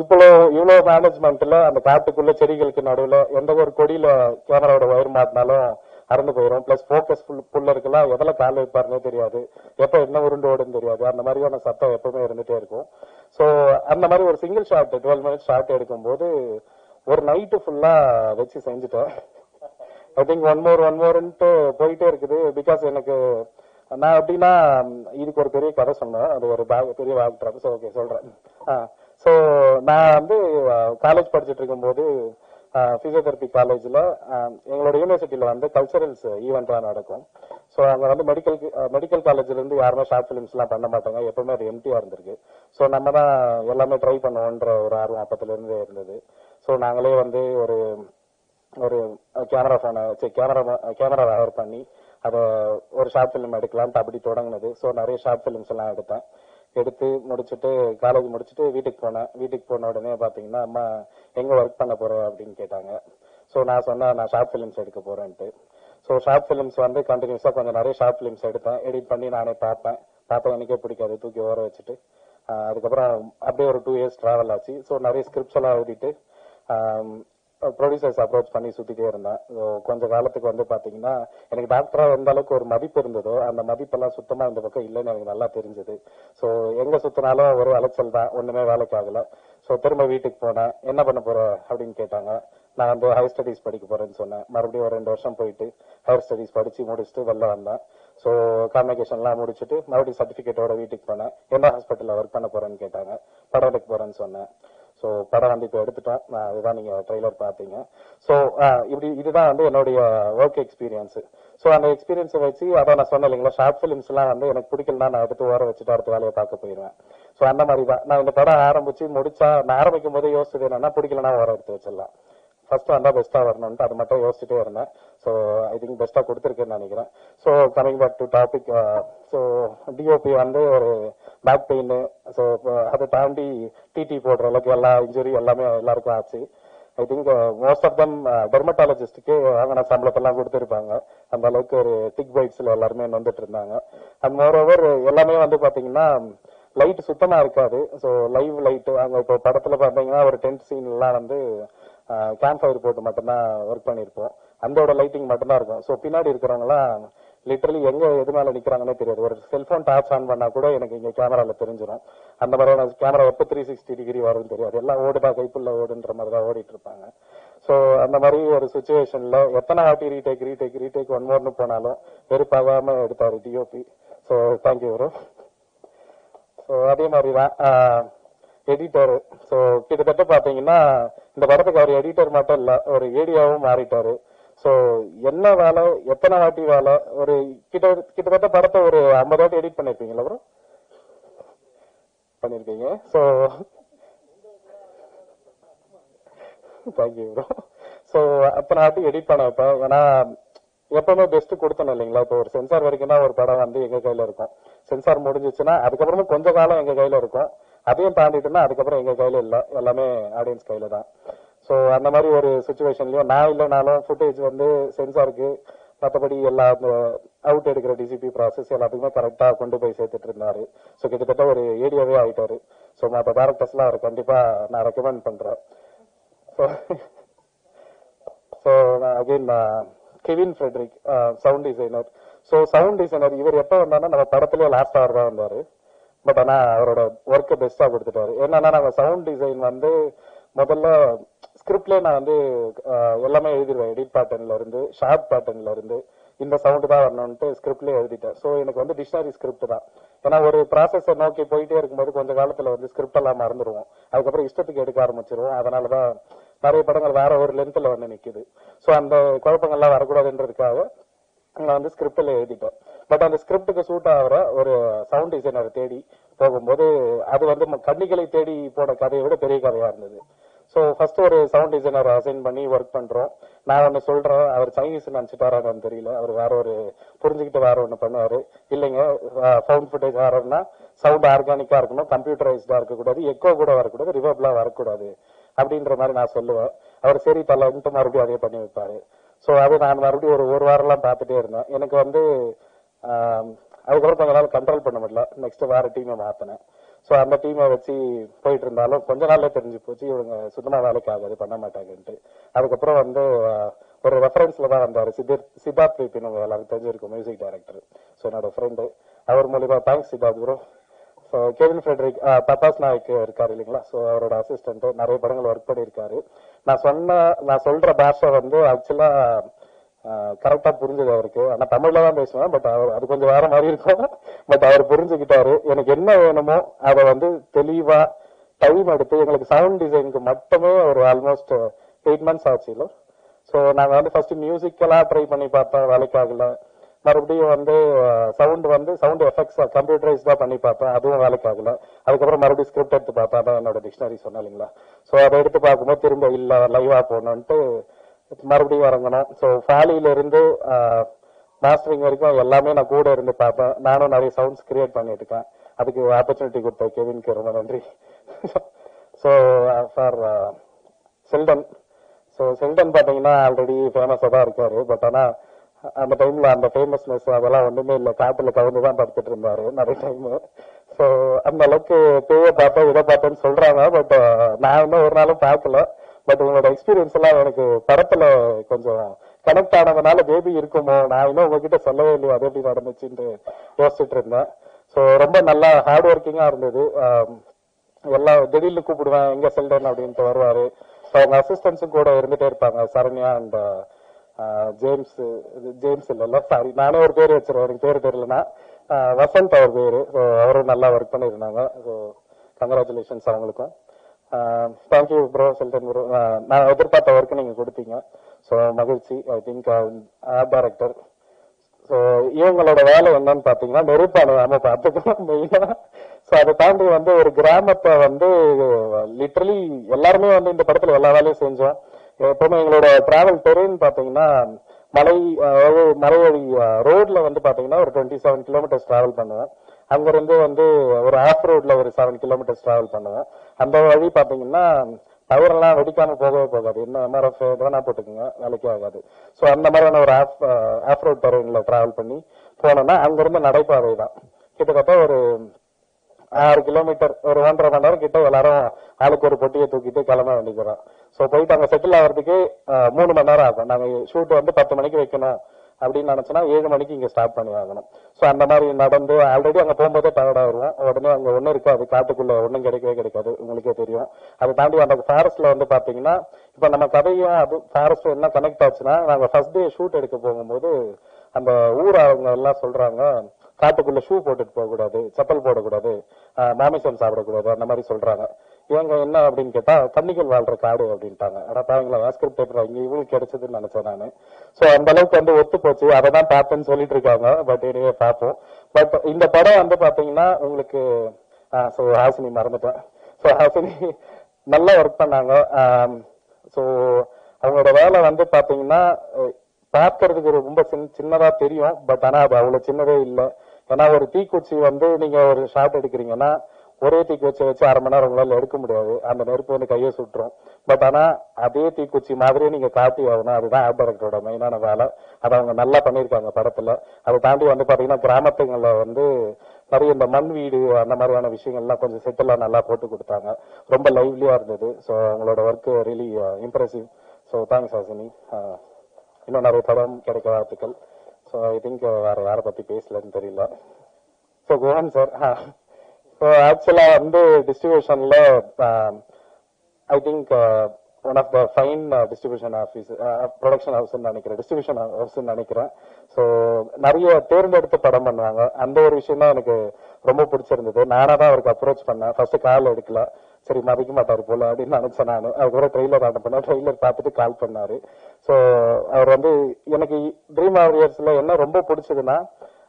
இவ்வளவு மேனேஜ்மெண்ட்ல அந்த காட்டுக்குள்ள செடிகளுக்கு நடுவுல எந்த ஒரு கொடியில கேமராவோட ஒயர் மாட்டினாலும் அறந்து போயிடும். பிளஸ் போக்கஸ் புல்லருக்குலாம் எதில் கால் வைப்பாருன்னே தெரியாது, எப்ப என்ன உருண்டு ஓடுன்னு தெரியாது. அந்த மாதிரியான சத்தம் எப்பவுமே இருந்துட்டே இருக்கும். ஸோ அந்த மாதிரி ஒரு சிங்கிள் ஷாட் 12 மினிட்ஸ் ஷாட் எடுக்கும் போது ஒரு நைட்டு ஃபுல்லா வச்சு செஞ்சுட்டேன். ஐ திங்க் ஒன் மோர்ன்ட்டு போயிட்டே இருக்குது. பிகாஸ் எனக்கு நான் எப்படின்னா இதுக்கு ஒரு பெரிய கதை சொன்னேன். அது ஒரு பெரிய பேக். ஸோ ஓகே சொல்றேன். ஸோ நான் காலேஜ் படிச்சுட்டு இருக்கும்போது பிசியோதெரபி காலேஜ்ல எங்களோட யூனிவர்சிட்டியில கல்ச்சரல்ஸ் ஈவெண்டா நடக்கும். ஸோ அங்க மெடிக்கல் காலேஜ்ல இருந்து யாருமே ஷார்ட் பிலிம்ஸ் எல்லாம் பண்ண மாட்டாங்க. எப்பவுமே அது எம்டியா இருந்திருக்கு. ஸோ நம்ம தான் எல்லாமே ட்ரை பண்ணுவோன்ற ஒரு ஆர்வம் அப்பத்துல இருந்து இருந்தது. ஸோ நாங்களே ஒரு கேமரா ஹயர் பண்ணி அதை ஒரு ஷார்ட் பிலிம் எடுக்கலாம்னு அப்படி தொடங்கினது. ஸோ நிறைய ஷார்ட் பிலிம்ஸ் எல்லாம் எடுத்து முடிச்சுட்டு காலேஜ் முடிச்சுட்டு வீட்டுக்கு போனேன். வீட்டுக்கு போன உடனே பாத்தீங்கன்னா அம்மா எங்க ஒர்க் பண்ண போற அப்படின்னு கேட்டாங்க. ஸோ நான் சொன்னேன் நான் ஷார்ட் பிலிம்ஸ் எடுக்க போறேன்ட்டு. ஸோ ஷார்ட் பிலிம்ஸ் கண்டினியூஸா கொஞ்சம் நிறைய ஷார்ட் பிலிம்ஸ் எடுத்தேன். எடிட் பண்ணி நானே பார்ப்பேன். எனக்கே பிடிக்காது, தூக்கி ஓர வச்சுட்டு அதுக்கப்புறம் அப்படியே ஒரு 2 இயர்ஸ் டிராவல் ஆச்சு. ஸோ நிறைய ஸ்கிரிப்ட்ஸ் எல்லாம் எழுதிட்டு ப்ரொடியூசர்ஸ் அப்ரோச் பண்ணி சுத்திட்டே இருந்தேன். கொஞ்ச காலத்துக்கு பாத்தீங்கன்னா எனக்கு டாக்டரா எந்த அளவுக்கு ஒரு மதிப்பு இருந்ததோ அந்த மதிப்பெல்லாம் சுத்தமா இந்த பக்கம் இல்லைன்னு எனக்கு நல்லா தெரிஞ்சது. ஸோ எங்க சுத்தினாலும் ஒரு அலைச்சல் தான், ஒண்ணுமே வேலைக்கு ஆகல. ஸோ திரும்ப வீட்டுக்கு போனேன். என்ன பண்ண போற அப்படின்னு கேட்டாங்க. நான் ஹையர் ஸ்டடிஸ் படிக்க போறேன்னு சொன்னேன். மறுபடியும் ஒரு 2 வருஷம் போயிட்டு ஹையர் ஸ்டடிஸ் படிச்சு முடிச்சுட்டு வெளில வந்தேன். ஸோ கான்வெகேஷன் எல்லாம் முடிச்சுட்டு மறுபடியும் சர்டிபிகேட்டோட வீட்டுக்கு போனேன். என்ன ஹாஸ்பிட்டல்ல ஒர்க் பண்ண போறேன்னு கேட்டாங்க. படம் எடுக்க போறேன்னு சொன்னேன். ஸோ படம் இப்போ எடுத்துட்டேன். அதுதான் நீங்க ட்ரெய்லர் பார்த்தீங்க. ஸோ இதுதான் என்னுடைய ஒர்க் எக்ஸ்பீரியன்ஸ். ஸோ அந்த எக்ஸ்பீரியன்ஸை வச்சு அதான் நான் சொன்னேன் இல்லைங்களா, ஷார்ட் பிலிம்ஸ் எல்லாம் எனக்கு பிடிக்கலன்னா நான் எடுத்து ஓர வச்சுட்டு அடுத்த வேலையை பார்க்க போயிடுவேன். ஸோ அந்த மாதிரி தான் நான் இந்த படம் ஆரம்பிச்சு முடிச்சா நான் ஆரம்பிக்கும் போதே யோசிச்சது என்னன்னா பிடிக்கலன்னா ஓர எடுத்து வச்சிடலாம், ஃபர்ஸ்ட் வந்தா பெஸ்டா வரணும்னு அது மட்டும் யோசிச்சுட்டே இருந்தேன். ஸோ ஐ திங்க் பெஸ்டா கொடுத்துருக்கேன்னு நினைக்கிறேன். So coming back to topic. So DOP ஒரு பேக் பெயின், ஸோ அதை தாண்டி டிடி போடுற அளவுக்கு எல்லா இன்ஜுரி எல்லாமே எல்லாருக்கும் ஆச்சு. I think most of them டெர்மட்டாலஜிஸ்டுக்கு வாங்கின சம்பளத்தெல்லாம் கொடுத்துருப்பாங்க. அந்த அளவுக்கு ஒரு டிக் பைட்ஸ்ல எல்லாருமே வந்துட்டு இருந்தாங்க. அண்ட் மோர் ஓவர் எல்லாமே பாத்தீங்கன்னா லைட் சுத்தமா இருக்காது. ஸோ லைவ் லைட் அங்க இப்போ படத்துல பாத்தீங்கன்னா ஒரு டென்ட் சீன் எல்லாம் கேம்ப் ஃபயர் போட்டு மட்டும்தான் ஒர்க் பண்ணிருப்போம். அந்தோட லைட்டிங் மட்டும்தான் இருக்கும். ஸோ பின்னாடி இருக்கிறவங்க எல்லாம் லிட்டரலி எங்க எது மேல நிக்கிறாங்கன்னே தெரியாது. ஒரு செல்போன் டார்ச் ஆன் பண்ணா கூட எனக்கு இங்க கேமரால தெரிஞ்சிடும். அந்த மாதிரியான கேமரா எப்போ 360 டிகிரி வரும்னு தெரியாது. எல்லாம் ஓடுதா கைப்புள்ள ஓடுன்ற மாதிரி தான் ஓடிட்டு இருப்பாங்க. ஸோ அந்த மாதிரி ஒரு சுச்சுவேஷன்ல எத்தனை வாட்டி ரீடேக் ஒன் மோர்னு போனாலும் வெறுப்பாகாம எடுத்தாரு DOP. So thank you bro. So அதே மாதிரிதான் எடிட்டர். ஸோ கிட்டத்தட்ட பாத்தீங்கன்னா இந்த படத்துக்கு அவர் எடிட்டர் மட்டும் இல்ல, ஒரு ஏடியாவும் மாறிட்டாரு. ஸோ என்ன வேலை, எத்தனை வாட்டி வேலை, ஒரு கிட்டத்தட்ட படத்தை ஒரு 50 வாட்டி எடிட் பண்ணிருப்பீங்களா ப்ரோ? பண்ணிருக்கீங்க. So thank you bro. ஸோ அத்தனை வாட்டி எடிட் பண்ண வைப்பேன். ஏன்னா எப்பவுமே பெஸ்ட் கொடுத்தணும் இல்லைங்களா. இப்போ ஒரு சென்சார் வரைக்கும் தான் ஒரு படம் எங்க கையில இருக்கும். சென்சார் முடிஞ்சிச்சுன்னா அதுக்கப்புறமா கொஞ்ச காலம் எங்க கையில இருக்கும். அதையும் தாண்டிட்டுன்னா அதுக்கப்புறம் எங்க கையில இல்ல, எல்லாமே ஆடியன்ஸ் கையில தான். ஸோ அந்த மாதிரி ஒரு சுச்சுவேஷன்லயும் நான் இல்லைனாலும் ஃபுட்டேஜ் சென்சாருக்கு மற்றபடி எல்லா அவுட் எடுக்கிற டிசிபி ப்ராசஸ் எல்லாத்துக்குமே கரெக்டா கொண்டு போய் சேர்த்துட்டு இருந்தாரு. ஸோ கிட்டத்தட்ட ஒரு ஏடியாவே ஆயிட்டாரு. ஸோ மற்ற டேரக்டர்ஸ்லாம் அவர் கண்டிப்பா நான் ரெக்கமெண்ட் பண்றேன். So again Kevin Fredrick sound designer. So sound designer இவர் எப்போ வந்தாலும் நம்ம படத்துல லாஸ்ட் அவர் தான் வந்தாரு. பட் ஆனா அவரோட ஒர்க்கை பெஸ்டா கொடுத்துட்டாரு. என்னன்னா நாங்க சவுண்ட் டிசைன் வந்து முதல்ல ஸ்கிரிப்ட்ல நான் வந்து எல்லாமே எழுதிடுவேன். எடிட் பேட்டர்ன்ல இருந்து ஷார்ட் பேட்டர்ன்ல இருந்து இந்த சவுண்ட் தான் வரணும்ட்டு ஸ்கிரிப்ட்ல எழுதிட்டேன். ஸோ எனக்கு வந்து டிக்ஷனரி ஸ்கிரிப்ட் தான். ஏன்னா ஒரு ப்ராசஸை நோக்கி போயிட்டே இருக்கும்போது கொஞ்ச காலத்துல வந்து ஸ்கிரிப்ட் எல்லாம் மறந்துடுவோம். அதுக்கப்புறம் இஷ்டத்துக்கு எடுக்க ஆரம்பிச்சிருவோம். அதனாலதான் நிறைய படங்கள் வேற ஒரு லென்த்ல வந்து நிக்குது. ஸோ அந்த குழப்பங்கள்லாம் வரக்கூடாதுன்றதுக்காக நான் வந்து ஸ்கிரிப்ட்ல எழுதிட்டேன். பட் அந்த ஸ்கிரிப்டுக்கு சூட் ஆகிற ஒரு சவுண்ட் டிசைனர் தேடி போகும்போது அது வந்து கன்னிகளை தேடி போன கதையை விட பெரிய கதையா இருந்தது. ஸோ ஃபர்ஸ்ட் ஒரு சவுண்ட் டிசைனர் அசைன் பண்ணி ஒர்க் பண்றோம். நான் ஒன்னு சொல்றேன், அவர் சைனீஸ் நினைச்சிட்டாரான்னு தெரியல. அவர் வேற ஒரு புரிஞ்சுக்கிட்டு வேற ஒண்ணு பண்ணுவாரு. இல்லைங்க, ஃபவுண்ட் ஃபுட்டேஜ் ஆறோம்னா சவுண்ட் ஆர்கானிக்கா இருக்கணும், கம்ப்யூட்டரைஸ்டா இருக்கக்கூடாது, எக்கோ கூட வரக்கூடாது, ரிவர்ப்லாம் வரக்கூடாது அப்படின்ற மாதிரி நான் சொல்லுவேன். அவர் சரி பல மறுபடியும் அதே பண்ணி வைப்பாரு. ஸோ அது நான் மறுபடியும் ஒரு வாரம்லாம் பார்த்துட்டே இருந்தேன். எனக்கு வந்து அதுக்கப்புறம் கொஞ்ச நாள் கண்ட்ரோல் பண்ண முடியல. நெக்ஸ்ட் வேற டீமை மாத்தினேன். ஸோ அந்த டீமை வச்சு போயிட்டு இருந்தாலும் கொஞ்ச நாள்ல தெரிஞ்சு போச்சு இவங்க சுத்தமா வேலைக்கு ஆகாது, பண்ண மாட்டாங்கன்ட்டு. அதுக்கப்புறம் வந்து ஒரு ரெஃபரன்ஸ்ல தான் வந்தாரு சித்தார்த் பிபின், உங்க எல்லாரும் தெரிஞ்சிருக்கும், மியூசிக் டைரக்டர். ஸோ என்னோட ஃப்ரெண்டு, அவர் மூலியமா thanks Siddharth bro. So Kevin Fredrick Pathas Nayak இருக்காரு இல்லைங்களா, ஸோ அவரோட அசிஸ்டன்ட், நிறைய படங்கள் ஒர்க் பண்ணியிருக்காரு. நான் சொல்ற பாஷை வந்து ஆக்சுவலா கரெக்டா புரிஞ்சது அவருக்கு. ஆனா தமிழ்ல தான் பேசுவேன், பட் அவர் அது கொஞ்சம் வேற மாதிரி இருக்கும். பட் அவர் புரிஞ்சுக்கிட்டாரு. எனக்கு என்ன வேணுமோ அதை வந்து தெளிவா டைம் எடுத்து எங்களுக்கு சவுண்ட் டிசைனுக்கு மட்டுமே ஒரு ஆல்மோஸ்ட் 8 months ஆச்சு. ஸோ நாங்க வந்து ஃபர்ஸ்ட் மியூசிக்கலா ட்ரை பண்ணி பார்த்தோம், வேலைக்கு ஆகல. மறுபடியும் வந்து சவுண்ட் எஃபெக்ட்ஸ் கம்ப்யூட்டரைஸ்டா பண்ணி பார்த்தேன், அதுவும் வேலைக்கு ஆகல. அதுக்கப்புறம் மறுபடியும் ஸ்கிரிப்ட் எடுத்து பார்த்தா தான் என்னோட டிக்ஷனரி சொன்னேன் இல்லைங்களா. ஸோ அதை எடுத்து பார்க்கும்போது திரும்ப இல்ல லைவா போகணும்ட்டு மறுபடியும் இறங்கணும். ஸோ ஃபாலியில இருந்து மாஸ்டரிங் வரைக்கும் எல்லாமே நான் கூட இருந்து பார்த்தேன். நானும் நிறைய சவுண்ட்ஸ் கிரியேட் பண்ணிட்டு இருக்கேன். அதுக்கு ஆப்பர்ச்சுனிட்டி கொடுத்த கெவின்க்கு ரொம்ப நன்றி. ஸோ ஃபார் செல்டன், ஸோ செல்டன் பாத்தீங்கன்னா ஆல்ரெடி ஃபேமஸா தான் இருக்காரு. பட் ஆனா அந்த டைம்ல அந்த ஃபேமஸ்னஸ் அதெல்லாம் ஒண்ணுமே இல்லை, காட்டுல கவுந்துதான் படுத்துட்டு இருந்தாரு நிறைய டைம். ஸோ அந்த அளவுக்கு பேய பார்த்தேன் இதை பார்த்தேன்னு சொல்றாங்க. பட் நான் இன்னும் ஒரு நாளும் பார்க்கல. பட் உங்களோட எக்ஸ்பீரியன்ஸ் எல்லாம் எனக்கு படத்துல கொஞ்சம் கனெக்ட் ஆனதுனால பேபி இருக்குமோ, நான் இன்னும் உங்ககிட்ட சொல்லவே இல்லையோ அது எப்படி நடந்துச்சுன்னு யோசிச்சுட்டு இருந்தேன். ஸோ ரொம்ப நல்லா ஹார்ட் ஒர்க்கிங்கா இருந்தது. எல்லாம் திடீர்னு கூப்பிடுவேன், எங்க செல்டன் அப்படின்ட்டு வருவாரு. ஸோ அவங்க அசிஸ்டன்ஸும் கூட இருந்துட்டே இருப்பாங்க, சரண்யா அண்ட் ஜேம்ஸ் இல்ல சாரி, நானே ஒரு பேர் வச்சிருவேன், எனக்கு பேர் தெரியலன்னா வசந்த் அவர் பேரு. ஸோ அவரும் நல்லா ஒர்க் பண்ணிருந்தாங்க. ஸோ கங்க்ராச்சுலேஷன்ஸ் அவங்களுக்கும். தேங்க்யூ ப்ரோ, செல்டன் ப்ரோ. நான் எதிர்பார்த்த ஒர்க்கு நீங்க கொடுத்தீங்க. ஸோ மகிழ்ச்சி. I think art director. So இவங்களோட வேலை என்னன்னு பாத்தீங்கன்னா நெருப்பான பார்த்துக்கணும் மெயினா. ஸோ அதை தாண்டி வந்து ஒரு கிராமத்தை வந்து லிட்டரலி எல்லாருமே வந்து இந்த படத்துல எல்லா வேலையும் செஞ்சோம். எப்பவுமே எங்களோட டிராவல் டெரெயின் பாத்தீங்கன்னா மலை வழி ரோட்ல வந்து பாத்தீங்கன்னா ஒரு 27 kilometers டிராவல் பண்ணுவேன். அங்கிருந்து வந்து ஒரு ஆஃப் ரோட்ல ஒரு 7 kilometers டிராவல் பண்ணுவேன். அந்த வழி பாத்தீங்கன்னா டவர் எல்லாம் வெடிக்காம போகவே போகாது. என்ன எம்ஆர்எஃப் வேணா போட்டுக்கோங்க, வேலைக்கே ஆகாது. ஸோ அந்த மாதிரியான ஒரு ஆஃப் ரோட் டெரெயின்ல டிராவல் பண்ணி போனோம்னா அங்கிருந்து நடைபாதை தான் கிட்டத்தட்ட ஒரு 6 கிலோமீட்டர், ஒரு 1.5 மணி நேரம் கிட்ட எல்லாரும் ஆளுக்கு ஒரு பொட்டியை தூக்கிட்டு கிளம்ப வேண்டிக்கிறோம். ஸோ போயிட்டு அங்க செட்டில் ஆகிறதுக்கு 3 மணி நேரம் ஆகும். நாங்க ஷூட் வந்து 10 மணிக்கு வைக்கணும் அப்படின்னு நினைச்சோன்னா 7 மணிக்கு இங்க ஸ்டார்ட் பண்ணி ஆகணும். ஸோ அந்த மாதிரி நடந்து ஆல்ரெடி அங்க போகும்போதே டயர்டா வருவோம். உடனே அங்க ஒன்னும் இருக்காது, காட்டுக்குள்ள ஒன்னும் கிடைக்கவே கிடைக்காது, உங்களுக்கே தெரியும். அதை தாண்டி அந்த ஃபாரஸ்ட்ல வந்து பாத்தீங்கன்னா இப்ப நம்ம கதையும் அது ஃபாரஸ்ட் என்ன கனெக்ட் ஆச்சுன்னா, நாங்க ஃபர்ஸ்ட் டே ஷூட் எடுக்க போகும்போது அந்த ஊர் அவங்க எல்லாம் சொல்றாங்க, காட்டுக்குள்ள ஷூ போட்டுட்டு போக கூடாது, செப்பல் போடக்கூடாது, மாமிசம் சாப்பிடக்கூடாது, அந்த மாதிரி சொல்றாங்க. இவங்க என்ன அப்படின்னு கேட்டா கன்னிகள் வாழ்ற காடு அப்படின்ட்டாங்க. ஆனா பாருங்களா, ஸ்கிரிப்ட் பேப்பர் இங்க இவங்களுக்கு கிடைச்சதுன்னு நினைச்சேன் நானு. சோ அந்த அளவுக்கு வந்து ஒத்து போச்சு. அதை தான் பார்த்தேன்னு சொல்லிட்டு இருக்காங்க. பட் இனிமே பார்ப்போம். பட் இந்த படம் வந்து பாத்தீங்கன்னா உங்களுக்கு ஹாசினி மறந்துட்டேன். சோ ஹாசினி நல்லா ஒர்க் பண்ணாங்க. சோ அவங்களோட வேலை வந்து பாத்தீங்கன்னா பார்க்கறதுக்கு ரொம்ப சின்னதா தெரியும். பட் ஆனா அது அவ்வளவு சின்னதே இல்லை. ஏன்னா ஒரு தீக்குச்சி வந்து நீங்க ஒரு ஷாட் எடுக்கிறீங்கன்னா ஒரே தீக்குச்சி வச்சு 1/2 மணி நேரம் உங்களால எடுக்க முடியாது, அந்த நெருப்பு வந்து கையை சுட்டுரும். பட் ஆனா அதே தீக்குச்சி மாதிரியே நீங்க காட்டி ஆகணும். அதுதான் ஆர்ட் டைரக்டரோட மெயினான வேலை. அதை அவங்க நல்லா பண்ணிருக்காங்க படத்துல. அதை தாண்டி வந்து பாத்தீங்கன்னா கிராமத்துங்கள்ல வந்து நிறைய இந்த மண் வீடு அந்த மாதிரியான விஷயங்கள்லாம் கொஞ்சம் செட்டெல்லாம் நல்லா போட்டு கொடுத்தாங்க. ரொம்ப லைவ்லியா இருந்தது. ஸோ அவங்களோட work really impressive. So thanks Hasini. இன்னும் நிறைய படம் கிடைக்க வாழ்த்துக்கள். ஸோ ஐ திங்க் வேற யாரை பத்தி பேசலன்னு தெரியல. ஸோ கோவன் சார், ஸோ ஆக்சுவலா வந்து டிஸ்ட்ரிபியூஷன்ல I think one of the fine distribution office production house நினைக்கிறேன், டிஸ்ட்ரிபியூஷன் ஹவுஸ் நினைக்கிறேன். ஸோ நிறைய தேர்ந்தெடுத்து படம் பண்ணுவாங்க. அந்த ஒரு விஷயம் தான் எனக்கு ரொம்ப பிடிச்சிருந்தது. நானா தான் அவருக்கு அப்ரோச் பண்ணேன். ஃபர்ஸ்ட் கால் எடுக்கல, சரி மதிக்க மாட்டாரு போல அப்படின்னு நினைச்சேன் நான். அதுக்கப்புறம் ட்ரெய்லர் அனுப்பினேன். ட்ரெய்லர் பார்த்துட்டு கால் பண்ணாரு. ஸோ அவர் வந்து எனக்கு ட்ரீம் வாரியர்ஸ்ல என்ன ரொம்ப பிடிச்சதுன்னா,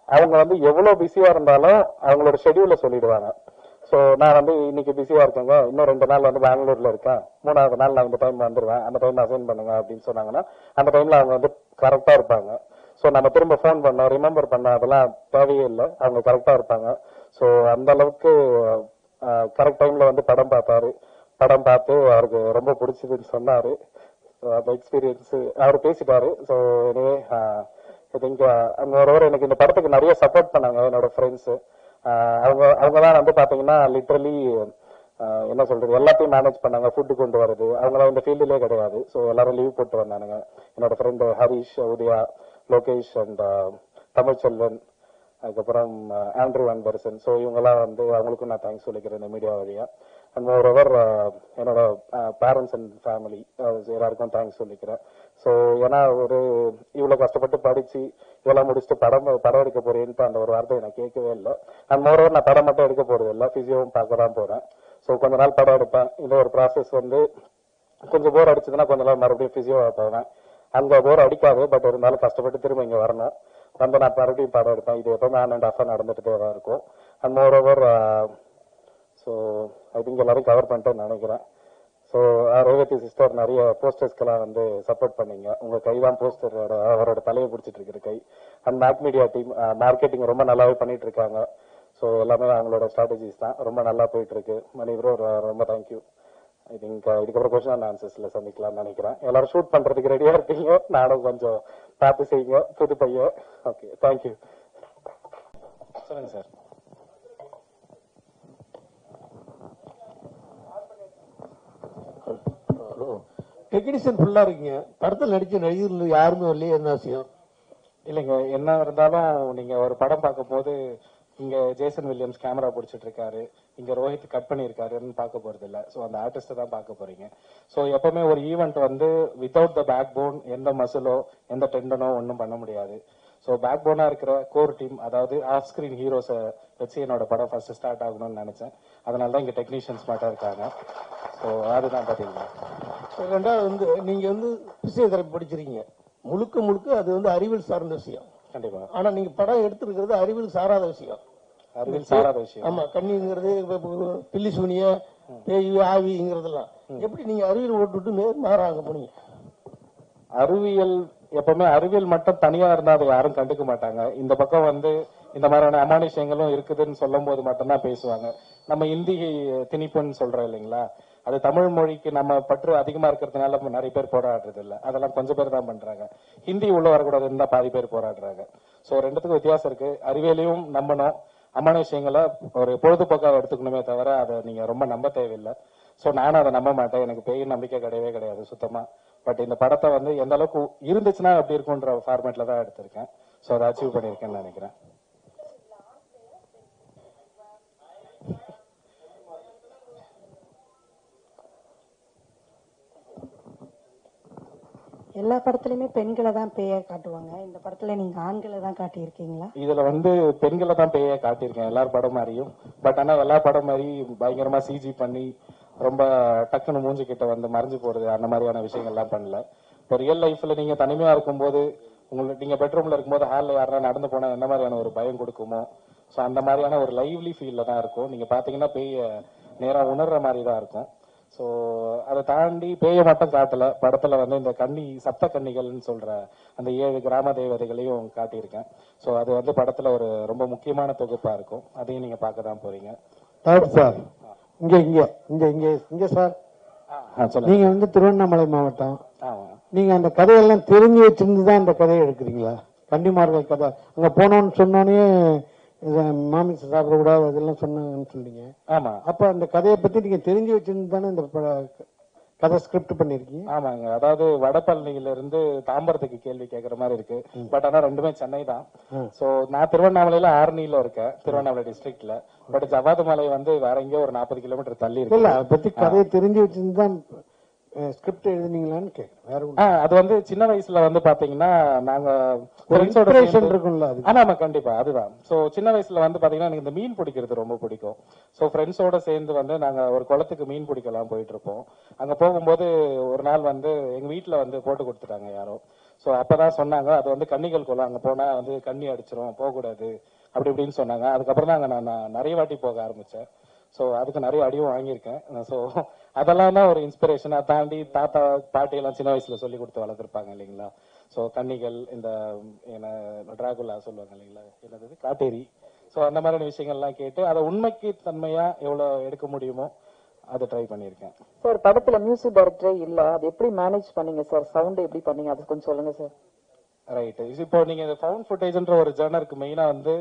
அவங்க வந்து எவ்வளவு பிஸியா இருந்தாலும் அவங்களோட ஷெட்யூல சொல்லிடுவாங்க. ஸோ நான் வந்து இன்னைக்கு பிஸியா இருக்கேங்க, இன்னும் 2 நாள் வந்து பெங்களூர்ல இருக்கேன், 3வது நாள் நான் இந்த டைம் வந்துருவேன், அந்த டைம் அசைன் பண்ணுங்க அப்படின்னு சொன்னாங்கன்னா அந்த டைம்ல அவங்க வந்து கரெக்டா இருப்பாங்க. ஸோ நம்ம திரும்ப ஃபோன் பண்ணோம், ரிமெம்பர் பண்ண அதெல்லாம் தேவையே இல்லை, அவங்க கரெக்டா இருப்பாங்க. ஸோ அந்த அளவுக்கு கரெக்ட் டைம்ல வந்து படம் பார்த்தாரு. படம் பார்த்து அவருக்கு ரொம்ப பிடிச்சதுன்னு சொன்னாரு. அந்த எக்ஸ்பீரியன்ஸ் அவர் பேசிட்டாரு. ஸோ எனவே ஐ திங்க் ஒருவர் எனக்கு இந்த படத்துக்கு நிறைய சப்போர்ட் பண்ணாங்க என்னோட ஃப்ரெண்ட்ஸ். அவங்க தான் வந்து பாத்தீங்கன்னா லிட்டரலி என்ன சொல்றது, எல்லாத்தையும் மேனேஜ் பண்ணாங்க. ஃபுட்டு கொண்டு வரது, அவங்களாம் இந்த ஃபீல்டுலேயே கிடையாது. ஸோ எல்லாரும் லீவ் போட்டு வந்தானுங்க. என்னோட ஃப்ரெண்டு ஹரிஷ், உதயா, லோகேஷ் அண்ட் தமிழ்ச்செல்வன், அதுக்கப்புறம் ஆண்ட்ரூ அன்பர்சன். ஸோ இவங்கெல்லாம் வந்து அவங்களுக்கும் நான் தேங்க்ஸ் சொல்லிக்கிறேன் இந்த மீடியா வழியா. அண்ட் மோரோவர் என்னோட பேரண்ட்ஸ் அண்ட் ஃபேமிலி எல்லாருக்கும் தேங்க்ஸ் சொல்லிக்கிறேன். ஸோ ஏன்னா ஒரு இவ்வளவு கஷ்டப்பட்டு படிச்சு இதெல்லாம் முடிச்சுட்டு படம் எடுக்க போறேன்ட்டு அந்த ஒரு வார்த்தை நான் கேட்கவே இல்லை. அண்ட் மோரோவர் நான் படம் மட்டும் எடுக்க போறது இல்லை, பிசியோவும் பார்க்க தான் போறேன். ஸோ கொஞ்ச நாள் படம் எடுப்பேன். இந்த ஒரு ப்ராசஸ் வந்து கொஞ்சம் போர் அடிச்சதுன்னா கொஞ்ச நாள் மறுபடியும் பிசியோ போவேன். அங்க போர் அடிக்காது, பட் இருந்தாலும் கஷ்டப்பட்டு திரும்ப இங்க வரணும். வந்து நான் மறுபடியும் படம் எடுப்பேன். இது எப்பவுமே ஆன் அண்ட் ஆஃப் நடந்துட்டு தான் இருக்கும். And moreover so I think எல்லாரும் கவர் பண்ணிட்டேன்னு நினைக்கிறேன். ஸோ ரேவதி சிஸ்டர் நிறைய போஸ்டர்ஸ்க்கெல்லாம் வந்து சப்போர்ட் பண்ணீங்க. உங்க கை தான் போஸ்டரோட அவரோட தலையை பிடிச்சிட்டு இருக்கிற கை. And make media team marketing ரொம்ப நல்லாவே பண்ணிட்டு இருக்காங்க. ஸோ எல்லாமே அவங்களோட ஸ்ட்ராட்டஜிஸ் தான் ரொம்ப நல்லா போயிட்டு இருக்கு. மணி ப்ரோ ரொம்ப தேங்க்யூ. ஐ திங்க் இதுக்கப்புறம் கொஸ்டின் அண்ட் ஆன்சர்ஸ்ல சந்திக்கலாம்னு நினைக்கிறேன். எல்லாரும் ஷூட் பண்றதுக்கு ரெடியா இருப்பீங்க, நானும் கொஞ்சம் பார்த்து செய்யுங்க. புது பையன். Okay, thank you. சொல்லுங்க சார். டெக்னீஷியன் ஃபுல்லா இருக்கீங்க, படத்தில் நடிச்ச நடிகர்கள் யாருமே வரலையே, என்ன விஷயம்? இல்லைங்க, என்ன இருந்தாலும் நீங்க ஒரு படம் பார்க்கும் போது இங்க ஜேசன் வில்லியம்ஸ் கேமரா பிடிச்சிட்டு இருக்காரு, இங்க ரோஹித் கட் பண்ணிருக்காருன்னு பார்க்க போறது இல்ல. ஸோ அந்த ஆர்டிஸ்ட தான் பார்க்க போறீங்க. ஸோ எப்பவுமே ஒரு ஈவெண்ட் வந்து வித்தவுட் த பேக் போன், எந்த மசிலோ எந்த டெண்டனோ ஒன்றும் பண்ண முடியாது. ஸோ பேக் போனா இருக்கிற கோர் டீம், அதாவது ஆஃப் ஸ்கிரீன் ஹீரோஸை வச்சு என்னோட படம் ஃபர்ஸ்ட் ஸ்டார்ட் ஆகணும்னு நினைச்சேன். அதனால தான் இங்க டெக்னீஷியன்ஸ் மட்டும் இருக்காங்க. ஸோ அதுதான் பாத்தீங்கன்னா. ரெண்டாவது வந்து நீங்க வந்து பிசியோதெரபி படிச்சிருக்கீங்க, முழுக்க அது வந்து அறிவியல் சார்ந்த விஷயம். கண்டிப்பா. ஆனா நீங்க படம் எடுத்திருக்கிறது அறிவியல் சாராத விஷயம். அறிவியல் சாராத விஷயம். ஆமா, கண்ணிங்கிறது பில்லி சூனிய பேய் ஆவிங்கிறதெல்லாம் எப்படி நீங்க அறிவியல் ஓட்டுட்டு மாறாங்க போனீங்க? அறிவியல் எப்பவுமே அறிவியல் மட்டும் தனியா இருந்தா அதை யாரும் கண்டுக்க மாட்டாங்க. இந்த பக்கம் வந்து இந்த மாதிரியான அமானுஷங்களும் இருக்குதுன்னு சொல்லும் போது மட்டும்தான் பேசுவாங்க. நம்ம இந்தி திணிப்புன்னு சொல்றோம் இல்லைங்களா, அது தமிழ் மொழிக்கு நம்ம பற்று அதிகமா இருக்கிறதுனால நிறைய பேர் போராடுறது இல்ல, அதெல்லாம் கொஞ்சம் பேர் தான் பண்றாங்க. ஹிந்தி உள்ள வரக்கூடாதுன்னு தான் பாதி பேர் போராடுறாங்க. சோ ரெண்டுத்துக்கும் வித்தியாசம் இருக்கு. அறிவியலையும் நம்பணும், அமானுஷங்களை ஒரு பொழுதுபோக்காக எடுத்துக்கணுமே தவிர அதை நீங்க ரொம்ப நம்ப தேவையில்லை. சோ நானும் அதை நம்ப மாட்டேன், எனக்கு பேய் நம்பிக்கை கிடையவே கிடையாது சுத்தமா. பட் இந்த படத்தை வந்து எந்த அளவுக்கு இருந்துச்சுன்னா எப்படி இருக்கும்ன்ற ஃபார்மேட்ல தான் எடுத்திருக்கேன். சோ அதை அச்சீவ் பண்ணிருக்கேன்னு நினைக்கிறேன். எல்லா படத்துலயுமே பெண்களை தான் பேய காட்டுவாங்க, இந்த படத்துல நீங்க ஆண்களை தான் காட்டியிருக்கீங்களா? இதுல வந்து பெண்களை தான் பேய காட்டியிருக்கேன் எல்லார் படம் மாதிரியும். பட் ஆனா எல்லா படம் மாதிரி பயங்கரமா சிஜி பண்ணி ரொம்ப டக்குன்னு மூஞ்சி கிட்ட வந்து மறைஞ்சு போறது அந்த மாதிரியான விஷயங்கள்லாம் பண்ணல. இப்போ ரியல் லைஃப்ல நீங்க தனிமையா இருக்கும்போது, உங்களுக்கு நீங்க பெட்ரூம்ல இருக்கும்போது ஹால்ல யாரா நடந்து போனா என்ன மாதிரியான ஒரு பயம் கொடுக்குமோ, ஸோ அந்த மாதிரியான ஒரு லைவ்லி ஃபீல்ல தான் இருக்கும். நீங்க பாத்தீங்கன்னா பேய நேரா உணர்ற மாதிரி தான் இருக்கும். ஸோ அதை தாண்டி பேய மட்டும் காட்டல, படத்துல வந்து இந்த சப்த கன்னிகள்னு சொல்ற அந்த 7 கிராம தேவதைகளையும் காட்டியிருக்கேன். ஸோ அது வந்து படத்துல ஒரு ரொம்ப முக்கியமான தொகுப்பா இருக்கும். அதையும் நீங்க பார்க்க தான் போறீங்க. சார் இங்க சார், நீங்க வந்து திருவண்ணாமலை மாவட்டம், நீங்க அந்த கதையெல்லாம் தெரிஞ்சு வச்சிருந்துதான் இந்த கதையை எடுக்கிறீங்களா? கன்னிமார்கள் கதை அங்க போனோம்னு சொன்னோன்னே மாமிச சாப்பிடக்கூடாது அதெல்லாம் சொன்னாங்கன்னு சொன்னீங்க. ஆமா. அப்ப அந்த கதையை பத்தி நீங்க தெரிஞ்சு வச்சிருந்து தானே இந்த கதை ஸ்கிரிப்ட் பண்ணிருக்கீங்க. ஆமாங்க, அதாவது வடபழனியில இருந்து தாம்பரத்துக்கு கேள்வி கேட்கற மாதிரி இருக்கு. பட் ஆனா ரெண்டுமே சென்னை தான். சோ நான் திருவண்ணாமலையில ஆரணியில இருக்கேன், திருவண்ணாமலை டிஸ்ட்ரிக்ட்ல. பட் ஜவாது மலை வந்து வேற எங்கேயோ ஒரு 40 கிலோமீட்டர் தள்ளி இருக்கு. இல்ல அதை பத்தி கதையை தெரிஞ்சு வச்சிருந்தான் ஸ்கிரிப்ட் எழுதுனீங்களான்னு கேட்கறேன். வேற ஒண்ணும் அது வந்து சின்ன வயசுல வந்து பாத்தீங்கன்னா நாங்க இன்ஸ்பிரேஷன் இருக்கும்ல அது. ஆமா கண்டிப்பா அதுதான். சோ சின்ன வயசுல வந்து பாத்தீங்கன்னா எனக்கு இந்த மீன் பிடிக்கிறது ரொம்ப பிடிக்கும். சோ ஃப்ரெண்ட்ஸோட சேர்ந்து வந்து நாங்க ஒரு குளத்துக்கு மீன் பிடிக்கலாம் போயிட்டு இருப்போம். அங்க போகும்போது ஒரு நாள் வந்து எங்க வீட்டுல வந்து போட்டு கொடுத்துட்டாங்க யாரோ. சோ அப்பதான் சொன்னாங்க அது வந்து கன்னிகள் குளம், அங்க போனா வந்து கண்ணி அடிச்சிரும், போக கூடாது அப்படி இப்படின்னு சொன்னாங்க. அதுக்கப்புறம் தான் அங்க நான் நிறைய வாட்டி போக ஆரம்பிச்சேன். சோ அதுக்கு நிறைய அடியும் வாங்கியிருக்கேன். சோ அதெல்லாம் தான் ஒரு இன்ஸ்பிரேஷன். அதை தாண்டி தாத்தா பாட்டி எல்லாம் சின்ன வயசுல சொல்லி கொடுத்து வளர்த்துருப்பாங்க இல்லைங்களா. சோ கன்னிகள், இந்த டிராகுலா சொல்லுவாங்க இல்லைங்களா, என்னது காட்டேரி. சோ அந்த மாதிரியான விஷயங்கள்லாம் கேட்டு அதை உண்மைக்கு தன்மையா எவ்வளவு எடுக்க முடியுமோ அதை ட்ரை பண்ணியிருக்கேன். சார் படத்துல மியூசிக் டைரக்டரே இல்ல, அது எப்படி மேனேஜ் பண்ணீங்க சார்? சவுண்ட் எப்படி பண்ணீங்க, அது கொஞ்சம் சொல்லுங்க சார். ரைட். இப்போ நீங்க இந்த ஃபவுண்ட் ஃபுட்டேஜ்ன்ற ஒரு ஜர்னருக்கு மெயினா வந்து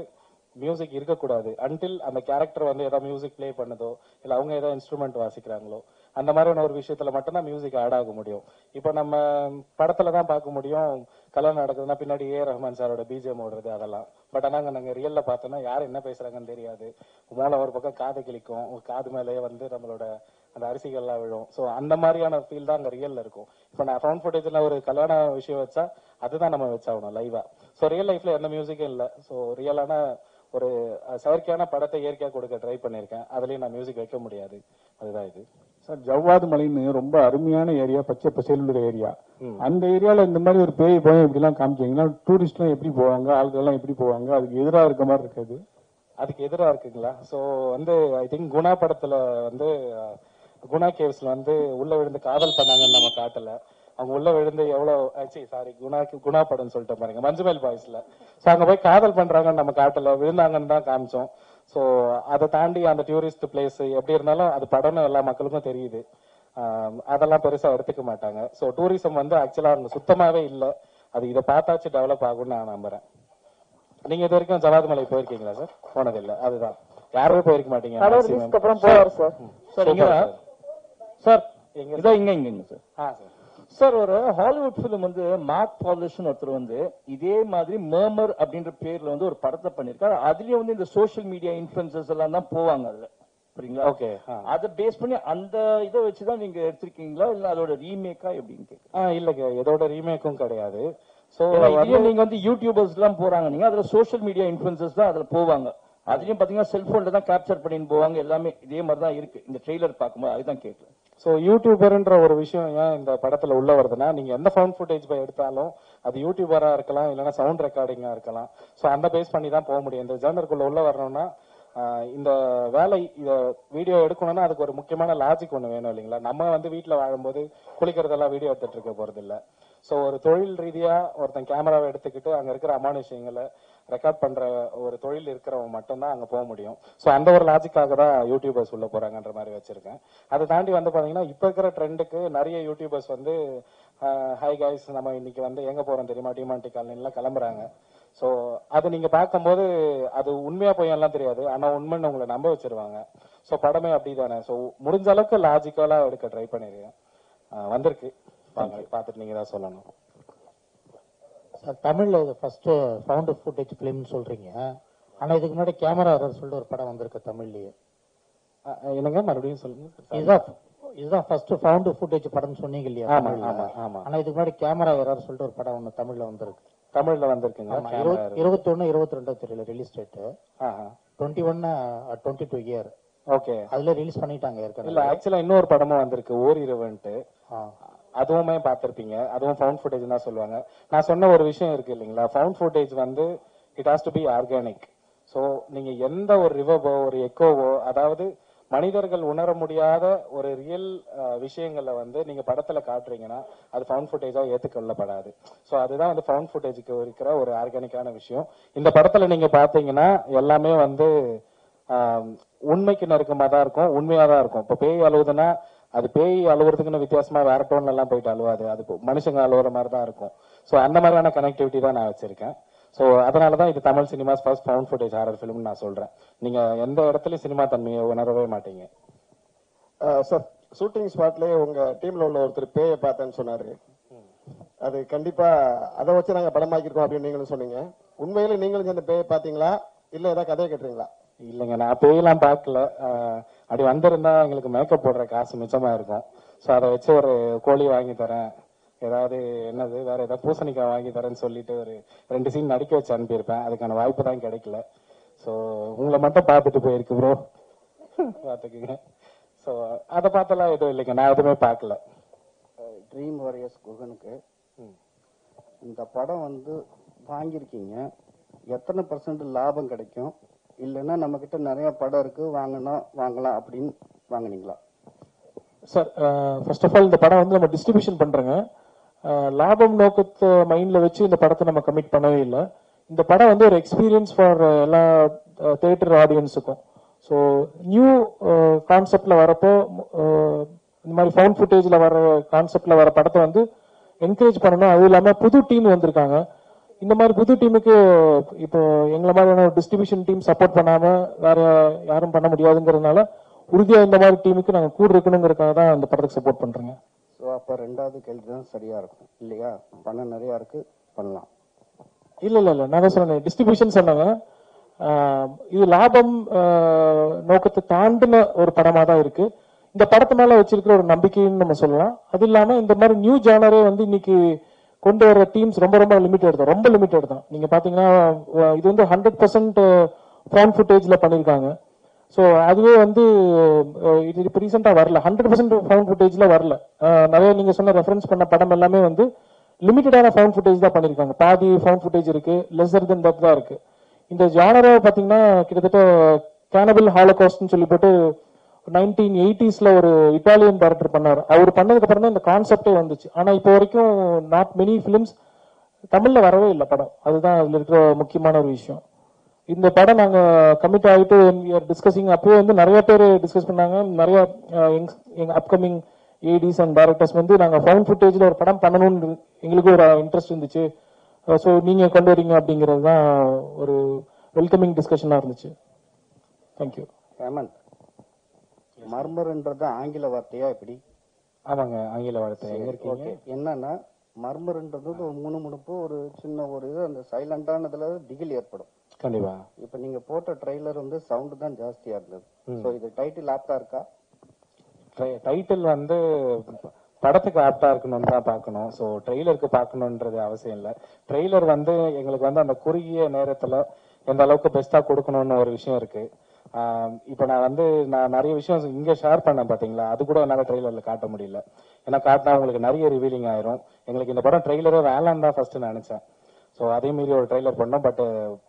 மியூசிக் இருக்கக்கூடாது அன்டில் அந்த கேரக்டர் வந்து ஏதாவது மியூசிக் பிளே பண்ணதோ இல்ல அவங்க ஏதாவது இன்ஸ்ட்ருமெண்ட் வாசிக்கிறாங்களோ அந்த மாதிரியான ஒரு விஷயத்துல மட்டும்தான் மியூசிக் ஆட் ஆக முடியும். இப்போ நம்ம படத்துல தான் பார்க்க முடியும் கல்யாணம் நடக்குதுன்னா பின்னாடி ரஹ்மான் சாரோட பிஜிஎம் ஓடுறது அதெல்லாம். பட் ஆனா நாங்க ரியல்ல பார்த்தோம்னா யார் என்ன பேசுறாங்கன்னு தெரியாது. மேல ஒரு பக்கம் காது கிளிக்கும், காது மேலேயே வந்து நம்மளோட அந்த அரிசிகள்லாம் விழும். சோ அந்த மாதிரியான ஃபீல் தான் அங்க ரியல்ல இருக்கும். இப்போ நான் ஃபவுண்ட் ஃபுட்டேஜ்ல ஒரு கல்யாண விஷயம் வச்சா அதுதான் நம்ம வச்சாகணும் லைவா. சோ ரியல் லைஃப்ல எந்த மியூசிக்கும் இல்ல. சோ ரியலான ஒரு செயற்கையான படத்தை இயற்கையா கொடுக்க ட்ரை பண்ணிருக்கேன். அதுலயும் நான் மியூசிக் வைக்க முடியாது. அதுதான் இது. சார் ஜவ்வாது மலைன்னு ரொம்ப அருமையான ஏரியா, பச்சை பசேலுள்ள ஏரியா. அந்த ஏரியால இந்த மாதிரி ஒரு பேய் பயம் இப்படி எல்லாம் காமிச்சீங்கன்னா டூரிஸ்ட் எல்லாம் எப்படி போவாங்க, ஆட்கள் எல்லாம் எப்படி போவாங்க? அதுக்கு எதிராக இருக்க மாதிரி இருக்காது? அதுக்கு எதிரா இருக்குங்களா? சோ வந்து ஐ திங்க் குணா படத்துல வந்து குணா கேவ்ஸ்ல வந்து உள்ள விழுந்து காதல் பண்ணாங்கன்னு நம்ம காட்டல. அவங்க உள்ள விழுந்து எவ்வளவு குணா படம் சொல்லிட்டு பாருங்க, மஞ்சுமேல் பாய்ஸ்ல. சோ அங்க போய் காதல் பண்றாங்கன்னு நம்ம காட்டல, விழுந்தாங்கன்னு தான் காமிச்சோம். சோ அதை தாண்டி அந்த டூரிஸ்ட் பிளேஸ் எப்படி இருந்தாலும் அது படம்னு எல்லா மக்களுக்கும் தெரியுது. அதெல்லாம் பெருசா எடுத்துக்க மாட்டாங்க. சோ டூரிசம் வந்து ஆக்சுவலா அங்க சுத்தமாவே இல்ல. அது இதை பார்த்தாச்சு டெவலப் ஆகும்னு நான் நம்புறேன். நீங்க இது வரைக்கும் ஜவாது மலை போயிருக்கீங்களா சார்? போனதில்லை. அதுதான், யாருமே போயிருக்க மாட்டீங்க. சார் இங்க சார் சார் ஒரு ஹாலிவுட் பிலிம் வந்து மார்க் பாலிஷன் ஒருத்தர் வந்து இதே மாதிரி மர்மர் அப்படின்ற பேர்ல வந்து ஒரு படத்தை பண்ணிருக்காரு. அதுலயும் வந்து இந்த சோசியல் மீடியா இன்ஃபுளுசர்ஸ் எல்லாம் தான் போவாங்க அதுல, புரியுங்களா? ஓகே, அதை பேஸ் பண்ணி அந்த இதை வச்சுதான் நீங்க எடுத்திருக்கீங்களா இல்ல அதோட ரீமேக்கா எப்படின்னு கேட்க? இல்லங்க, எதோட ரீமேக்கும் கிடையாது. சோ நீங்க வந்து யூடியூபர்ஸ் எல்லாம் போறாங்க, நீங்க அதுல சோசியல் மீடியா இன்ஃபுளுசர்ஸ் தான் அதுல போவாங்க. அதுலயும் பாத்தீங்கன்னா செல்போன்ல தான் கேப்சர் பண்ணின்னு போவாங்க. எல்லாமே இதே மாதிரி தான் இருக்கு இந்த ட்ரெய்லர் பார்க்கும்போது. அதுதான் கேட்கல. சோ யூடியூபர்ன்ற ஒரு விஷயம் ஏன் இந்த படத்துல உள்ள வருதுன்னா, நீங்க எந்த ஃபவுண்ட் ஃபுட்டேஜ் போய் எடுத்தாலும் அது யூடியூபரா இருக்கலாம், இல்லைன்னா சவுண்ட் ரெக்கார்டிங்கா இருக்கலாம். சோ அந்த பேஸ் பண்ணி தான் போக முடியும். இந்த ஜர்னருக்குள்ள உள்ள வரணும்னா இந்த வேலை வீடியோ எடுக்கணும்னா அதுக்கு ஒரு முக்கியமான லாஜிக் ஒண்ணு வேணும் இல்லைங்களா. நம்ம வந்து வீட்டுல வாழும்போது குளிக்கிறதெல்லாம் வீடியோ எடுத்துட்டு இருக்க போறது இல்ல. சோ ஒரு தொழில் ரீதியா ஒருத்தன் கேமராவை எடுத்துக்கிட்டு அங்க இருக்கிற அமானுஷங்களை ரெக்கார்ட் பண்ற ஒரு தொழில் இருக்கிறவங்க மட்டும்தான் அங்க போக முடியும். சோ அந்த ஒரு லாஜிக்காக தான் யூடியூபர்ஸ் உள்ள போறாங்கன்ற மாதிரி வச்சிருக்கேன். அதை தாண்டி வந்து பாத்தீங்கன்னா இப்ப இருக்கிற ட்ரெண்டுக்கு நிறைய யூடியூபர்ஸ் வந்து ஹை கைஸ் நம்ம இன்னைக்கு வந்து எங்க போறோம் தெரியுமா, டிமாண்டி காலனிலாம் கிளம்புறாங்க. சோ அது நீங்க பார்க்கும்போது அது உண்மையா போய் எல்லாம் தெரியாது, ஆனா உண்மைன்னு உங்களை நம்ப வச்சிருவாங்க. சோ படமே அப்படிதானே. சோ முடிஞ்ச அளவுக்கு லாஜிக்கலா எடுக்க ட்ரை பண்ணிருக்கேன். வந்திருக்கு, பார்த்துட்டு நீங்க தான் சொல்லணும். சார் தமிழ்ல இது ஃபர்ஸ்ட் ஃபவுண்ட் ஃபுட்டேஜ் பிலிம்னு சொல்றீங்க, ஆனா இதுக்கு முன்னாடி கேமரா சொல்லிட்டு ஒரு படம் வந்திருக்கு தமிழ்லயே. என்னங்க மறுபடியும் சொல்லுங்க. இதுதான் ஃபர்ஸ்ட் ஃபவுண்ட் ஃபுட்டேஜ் படம் சொன்னீங்க இல்லையா? ஆமா ஆமா. ஆனா இதுக்கு முன்னாடி கேமரா எரர் சொல்லிட்டு ஒரு படம் ஒன்று தமிழ்ல வந்திருக்கு. தமிழ்ல வந்திருக்குங்க. 21, 22 தெரியல ரிலீஸ் டேட். 21, 22 இயர். ஓகே, அதுல ரிலீஸ் பண்ணிட்டாங்க ஏற்கனவே. இல்ல ஆக்சுவலா இன்னொரு படமும் வந்திருக்கு, ஓரிரவுன்ட்டு. அதுவுமே பார்த்திருப்பீங்க. அதுவும் ஃபவுண்ட் ஃபுட்டேஜ் தான் சொல்லுவாங்க. நான் சொன்ன ஒரு விஷயம் இருக்கு இல்லைங்களா, ஃபவுண்ட் ஃபுட்டேஜ் வந்து it has to be organic. So நீங்க எந்த ஒரு ரிவர்வோ ஒரு எக்கோவோ, அதாவது மனிதர்கள் உணர முடியாத ஒரு ரியல் விஷயங்களை வந்து நீங்க படத்துல காட்டுறீங்கன்னா அது ஃபவுண்ட் ஃபுட்டேஜா ஏத்துக்கொள்ளப்படாது. ஸோ அதுதான் வந்து ஃபவுண்ட் ஃபுட்டேஜுக்கு இருக்கிற ஒரு ஆர்கானிக்கான விஷயம். இந்த படத்துல நீங்க பாத்தீங்கன்னா எல்லாமே வந்து உண்மைக்கு நெருக்கமா தான் இருக்கும், உண்மையா தான் இருக்கும். இப்போ பேய் அழுவுதுன்னா அது பேய் அழுவுறதுக்குன்னு வித்தியாசமா வேற டோன்ல எல்லாம் போயிட்டு அழுவாது, அது மனுஷங்க அழுவுற மாதிரி தான் இருக்கும். ஸோ அந்த மாதிரியான கனெக்டிவிட்டி தான் நான் வச்சிருக்கேன். ஸோ அதனாலதான் இது Tamil cinema's first found footage horror ஃபிலிம்னு நான் சொல்றேன். நீங்க எந்த இடத்துலயும் சினிமா தன்மையை உணரவே மாட்டீங்க. சார் ஷூட்டிங் ஸ்பாட்லயே உங்க டீம்ல உள்ள ஒருத்தர் பேயை பார்த்தேன்னு சொன்னாரு. அது கண்டிப்பா அதை வச்சு நாங்க படமாக்கிருக்கோம் அப்படின்னு நீங்களும் சொன்னீங்க. உண்மையில நீங்களும் அந்த பேயை பாத்தீங்களா இல்ல ஏதாவது கதையை கேட்டுறீங்களா? இல்லைங்க, நான் பேயெல்லாம் பார்க்கல. அப்படி வந்திருந்தா எங்களுக்கு மேக்கப் போடுற காசு மிச்சமா இருக்கும். ஸோ அதை வச்சு ஒரு கோழி வாங்கி தரேன், ஏதாவது என்னது வேற ஏதாவது பூசணிக்காய் வாங்கி தரேன்னு சொல்லிட்டு ஒரு 2 சீன் நடிக்க வச்சு அனுப்பியிருப்பேன். அதுக்கான வாய்ப்பு தான் கிடைக்கல. ஸோ உங்களை மட்டும் பார்த்துட்டு போயிருக்கு ப்ரோ, பார்த்துக்குங்க. ஸோ அதை பார்த்தலாம் எதுவும் இல்லைங்க, நான் எதுவுமே பார்க்கல. ட்ரீம் வாரியர்ஸ் குகனுக்கு இந்த படம் வந்து வாங்கியிருக்கீங்க, எத்தனை % லாபம் கிடைக்கும்? இல்லைன்னா நம்ம கிட்ட நிறைய படம் இருக்கு வாங்கலாம் அப்படின்னு வாங்கினீங்களா? சார், ஃபர்ஸ்ட் ஆஃப் ஆல் இந்த படம் வந்து நம்ம டிஸ்ட்ரிபியூஷன் பண்றோங்க. லாபம் நோக்கத்தை மைண்ட்ல வச்சு இந்த படத்தை நம்ம கமிட் பண்ணவே இல்லை. இந்த படம் வந்து ஒரு எக்ஸ்பீரியன்ஸ் ஃபார் எல்லா தியேட்டர் ஆடியன்ஸுக்கும். ஸோ நியூ கான்செப்ட்ல வரப்போ இந்த மாதிரி ஃபவுண்ட் ஃபுட்டேஜ்ல வர கான்செப்ட்ல வர படத்தை வந்து என்கரேஜ் பண்ணணும். அதுவும் இல்லாம புது டீம் வந்திருக்காங்க. இந்த மாதிரி புது டீமுக்கு இப்போ எங்களை மாதிரியான டிஸ்ட்ரிபியூஷன் டீம் சப்போர்ட் பண்ணாம வேற யாரும் பண்ண முடியாதுங்கிறதுனால உறுதியா இந்த மாதிரி டீமுக்கு நாங்க கூட இருக்கணுங்கிறதுக்காக தான் இந்த படத்துக்கு சப்போர்ட் பண்றோங்க. ஸோ அப்போ 2வது கேள்வி தான் சரியா இருக்கும் இல்லையா? பணம் நிறைய இருக்கு, பண்ணலாம். இல்ல நான் தான் சொன்னேன், டிஸ்ட்ரிபியூஷன் சொன்னாங்க. இது லாபம் நோக்கத்தை தாண்டின ஒரு படமா தான் இருக்கு. இந்த படத்து மேல வச்சிருக்கிற ஒரு நம்பிக்கைன்னு நம்ம சொல்லலாம். அது இல்லாம இந்த மாதிரி நியூ ஜானரே வந்து இன்னைக்கு கொண்டு வர டீம்ஸ் ரொம்ப லிமிட்டட் தான். நீங்க பாத்தீங்கன்னா இது வந்து 100% ஃபவுண்ட் ஃபுட்டேஜ்ல பண்ணிருக்காங்க. ஸோ அதுவே வந்து இது இப்போ ரீசெண்டா வரல, 100% ஃபவுண்ட் ஃபுட்டேஜ்ல வரல. நிறைய நீங்க சொன்ன ரெஃபரன்ஸ் பண்ண படம் எல்லாமே வந்து லிமிட்டடான ஃபவுண்ட் ஃபுட்டேஜ் தான் பண்ணிருக்காங்க. பாதி ஃபவுண்ட் ஃபுட்டேஜ் இருக்கு, லெஸர் தென் தட் தான் இருக்கு. இந்த ஜானரா பாத்தீங்கன்னா கிட்டத்தட்ட கேனபிள் ஹாலோகாஸ்ட்னு சொல்லி போட்டு 1980s ஒரு இட்டாலியன் டைரக்டர் பண்ணாரு. அவர் பண்ணதுக்கு அப்புறம் தான் இந்த கான்செப்டே வந்துச்சு. ஆனா இப்போ வரைக்கும் நாட் மெனி பிலிம்ஸ் தமிழ்ல வரவே இல்லை படம். அதுதான் அதுல இருக்கிற முக்கியமான ஒரு விஷயம். இந்த படம் நாங்க கமிட் ஆகிட்டு டிஸ்கசிங் அப்பவே வந்து நிறைய பேர் டிஸ்கஸ் பண்ணாங்க. நிறைய எங்க அப்கமிங் ஏடிஸ் அண்ட் டைரக்டர்ஸ் வந்து நாங்க ஃபவுண்ட் ஃபுட்டேஜ்ல ஒரு படம் பண்ணணும்னு எங்களுக்கு ஒரு இன்ட்ரெஸ்ட் இருந்துச்சு. ஸோ நீங்க கொண்டு வரீங்க அப்படிங்கிறது தான் ஒரு வெல்கமிங் டிஸ்கஷனா இருந்துச்சு. தேங்க்யூ. மர்மர்ன்றது ஆங்கில வார்த்தையா எப்படி? ஆமாங்க, ஆங்கில வார்த்தை. எங்க இருக்கீங்க? என்னன்னா மர்மர்ன்றது ஒரு முணுமுணுப்பு, ஒரு சின்ன ஒரு இது, அந்த சைலண்டானதுல திகில் ஏற்படும். கண்டிப்பா. இப்ப நீங்க போட்ட ட்ரெய்லர் வந்து சவுண்ட் தான் ஜாஸ்தியா இருந்தது. சோ இது டைட்டில் ஆப்டா இருக்கா? டைட்டில் வந்து படத்துக்கு ஆப்டா இருக்கணும்னு தான் பார்க்கணும். ஸோ ட்ரெய்லருக்கு பார்க்கணுன்றது அவசியம் இல்லை. ட்ரெய்லர் வந்து எங்களுக்கு வந்து அந்த குறுகிய நேரத்துல எந்த அளவுக்கு பெஸ்டா கொடுக்கணும்னு ஒரு விஷயம் இருக்கு. இப்போ நான் நிறைய விஷயம் இங்க ஷேர் பண்ணேன் பாத்தீங்களா, அது கூட என்னால ட்ரெய்லர்ல காட்ட முடியல. ஏன்னா காட்டினா உங்களுக்கு நிறைய ரிவீலிங் ஆயிரும். எங்களுக்கு இந்த படம் ட்ரெய்லரே வேளாண் தான் ஃபர்ஸ்ட் நினைச்சேன். ஸோ அதே மீறி ஒரு ட்ரெய்லர் பண்ணோம். பட்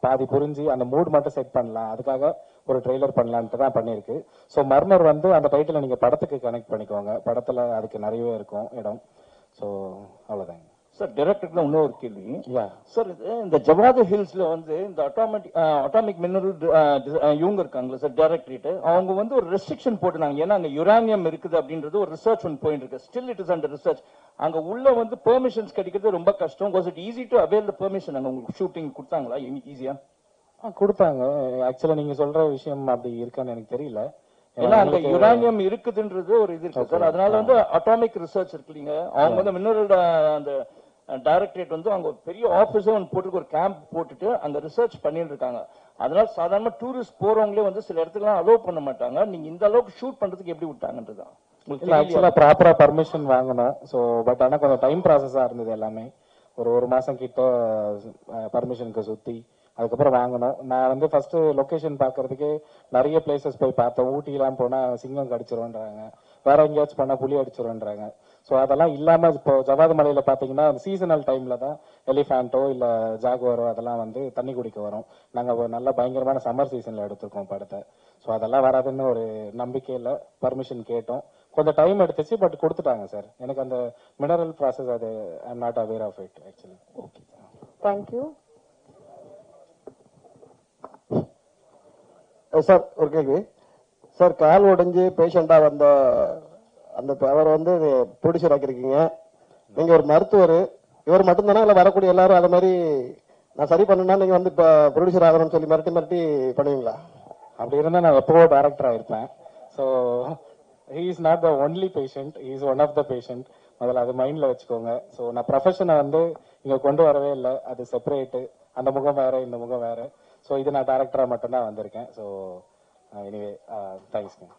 பாதி புரிஞ்சு அந்த மூட் மட்டும் செட் பண்ணலாம், அதுக்காக ஒரு ட்ரெய்லர் பண்ணலான்ட்டு தான் பண்ணிருக்கு. ஸோ மர்மர் வந்து அந்த டைட்டில் நீங்க படத்துக்கு கனெக்ட் பண்ணிக்கோங்க. படத்துல அதுக்கு நிறையவே இருக்கும் இடம். ஸோ அவ்வளவுதாங்க சார். டைரக்டருக்கு இன்னொரு கேள்வி சார். இந்த ஜவாது ஹில்ஸ்ல வந்து இந்த அட்டாமிக் மினரல் இவங்க இருக்காங்களா சார், டைரக்டரேட், அவங்க வந்து ஒரு ரெஸ்ட்ரிக்ஷன் போட்டுனாங்க. ஏன்னா அங்க யுரேனியம் இருக்குது அப்படின்றது ஒரு ரிசர்ச் ஒன்று போயிட்டு இருக்கு. Still it is under research. அங்க உள்ள வந்து பெர்மிஷன்ஸ் கிடைக்கிறது ரொம்ப கஷ்டம். Was it easy to avail the permission? அங்க உங்களுக்கு ஷூட்டிங் கொடுத்தாங்களா ஈஸியா? கொடுத்தாங்க. ஆக்சுவலா நீங்க சொல்ற விஷயம் அப்படி இருக்கான்னு எனக்கு தெரியல. ஏன்னா அங்க யுரேனியம் இருக்குதுன்றது ஒரு இது இருக்கு சார். அதனால வந்து அட்டாமிக் ரிசர்ச் இருக்கு இல்லைங்க, அவங்க வந்து மினரல் அந்த டைரக்டரேட் வந்து அவங்க பெரிய ஆபீஸே ஒன்று போட்டு ஒரு கேம்ப் போட்டுட்டு அங்க ரிசர்ச் பண்ணிட்டு இருக்காங்க. அதனால சாதாரண டூரிஸ்ட் போறவங்களே வந்து சில இடத்துக்குலாம் அலோவ் பண்ண மாட்டாங்க. நீங்க இந்த அளவுக்கு ஷூட் பண்றதுக்கு எப்படி விட்டாங்கன்றதுதான். ஆக்சுவலா ப்ராப்பரா பர்மிஷன் வாங்கணும். ஸோ பட் ஆனா கொஞ்சம் டைம் ப்ராசஸா இருந்தது. எல்லாமே ஒரு மாசம் கிட்ட பர்மிஷனுக்கு சுத்தி அதுக்கப்புறம் வாங்கணும். நான் வந்து ஃபர்ஸ்ட் லொகேஷன் பாக்குறதுக்கு நிறைய பிளேசஸ் போய் பார்த்தேன். ஊட்டிலாம் போனா சிங்கம் கடிச்சிருவோன்றாங்க, வேற எங்கேயாச்சும் போனா புலி அடிச்சிருவோன்றாங்க. ஸோ அதெல்லாம் இல்லாம இப்போ ஜவாது மலையில பாத்தீங்கன்னா சீசனல் டைம்ல தான் எலிஃபேண்டோ இல்ல ஜாகுவாரோ அதெல்லாம் வந்து தண்ணி குடிக்க வரும். நாங்க நல்ல பயங்கரமான சம்மர் சீசன்ல எடுத்திருக்கோம் படத்தை. ஸோ அதெல்லாம் வராதுன்னு ஒரு நம்பிக்கையில பர்மிஷன் கேட்டோம். கொஞ்சம் டைம் எடுத்துச்சு, பட் கொடுத்துட்டாங்க சார். எனக்கு அந்த மினரல் ப்ராசஸ் அது I am not aware of it actually. Okay, thank you sir. ஒரு கேள்வி சார். கால் உடைஞ்சு பேஷண்டா வந்த அந்த அவர் வந்து ப்ரொடியூசர் ஆக்கிருக்கீங்க. நீங்க ஒரு மருத்துவர், இவர் மட்டும்தானா இல்ல வரக்கூடிய எல்லாரும் அதை மாதிரி நான் சரி பண்ணணும்னா நீங்க வந்து இப்ப ப்ரொடியூசர் ஆகணும்னு சொல்லி மிரட்டி பண்ணுவீங்களா? அப்படி இருந்தா நான் எப்பவோ டைரக்டர் ஆயிருப்பேன். So he is not the only patient, he is one of the patient. முதல்ல அது மைண்ட்ல வச்சுக்கோங்க. ஸோ நான் ப்ரொஃபஷனை வந்து இங்க கொண்டு வரவே இல்லை, அது செப்பரேட்டு. அந்த முகம் வேற, இந்த முகம் வேற. ஸோ இது நான் டைரக்டரா மட்டும்தான் வந்திருக்கேன். ஸோ எனிவே தேங்க்ஸ்ங்க.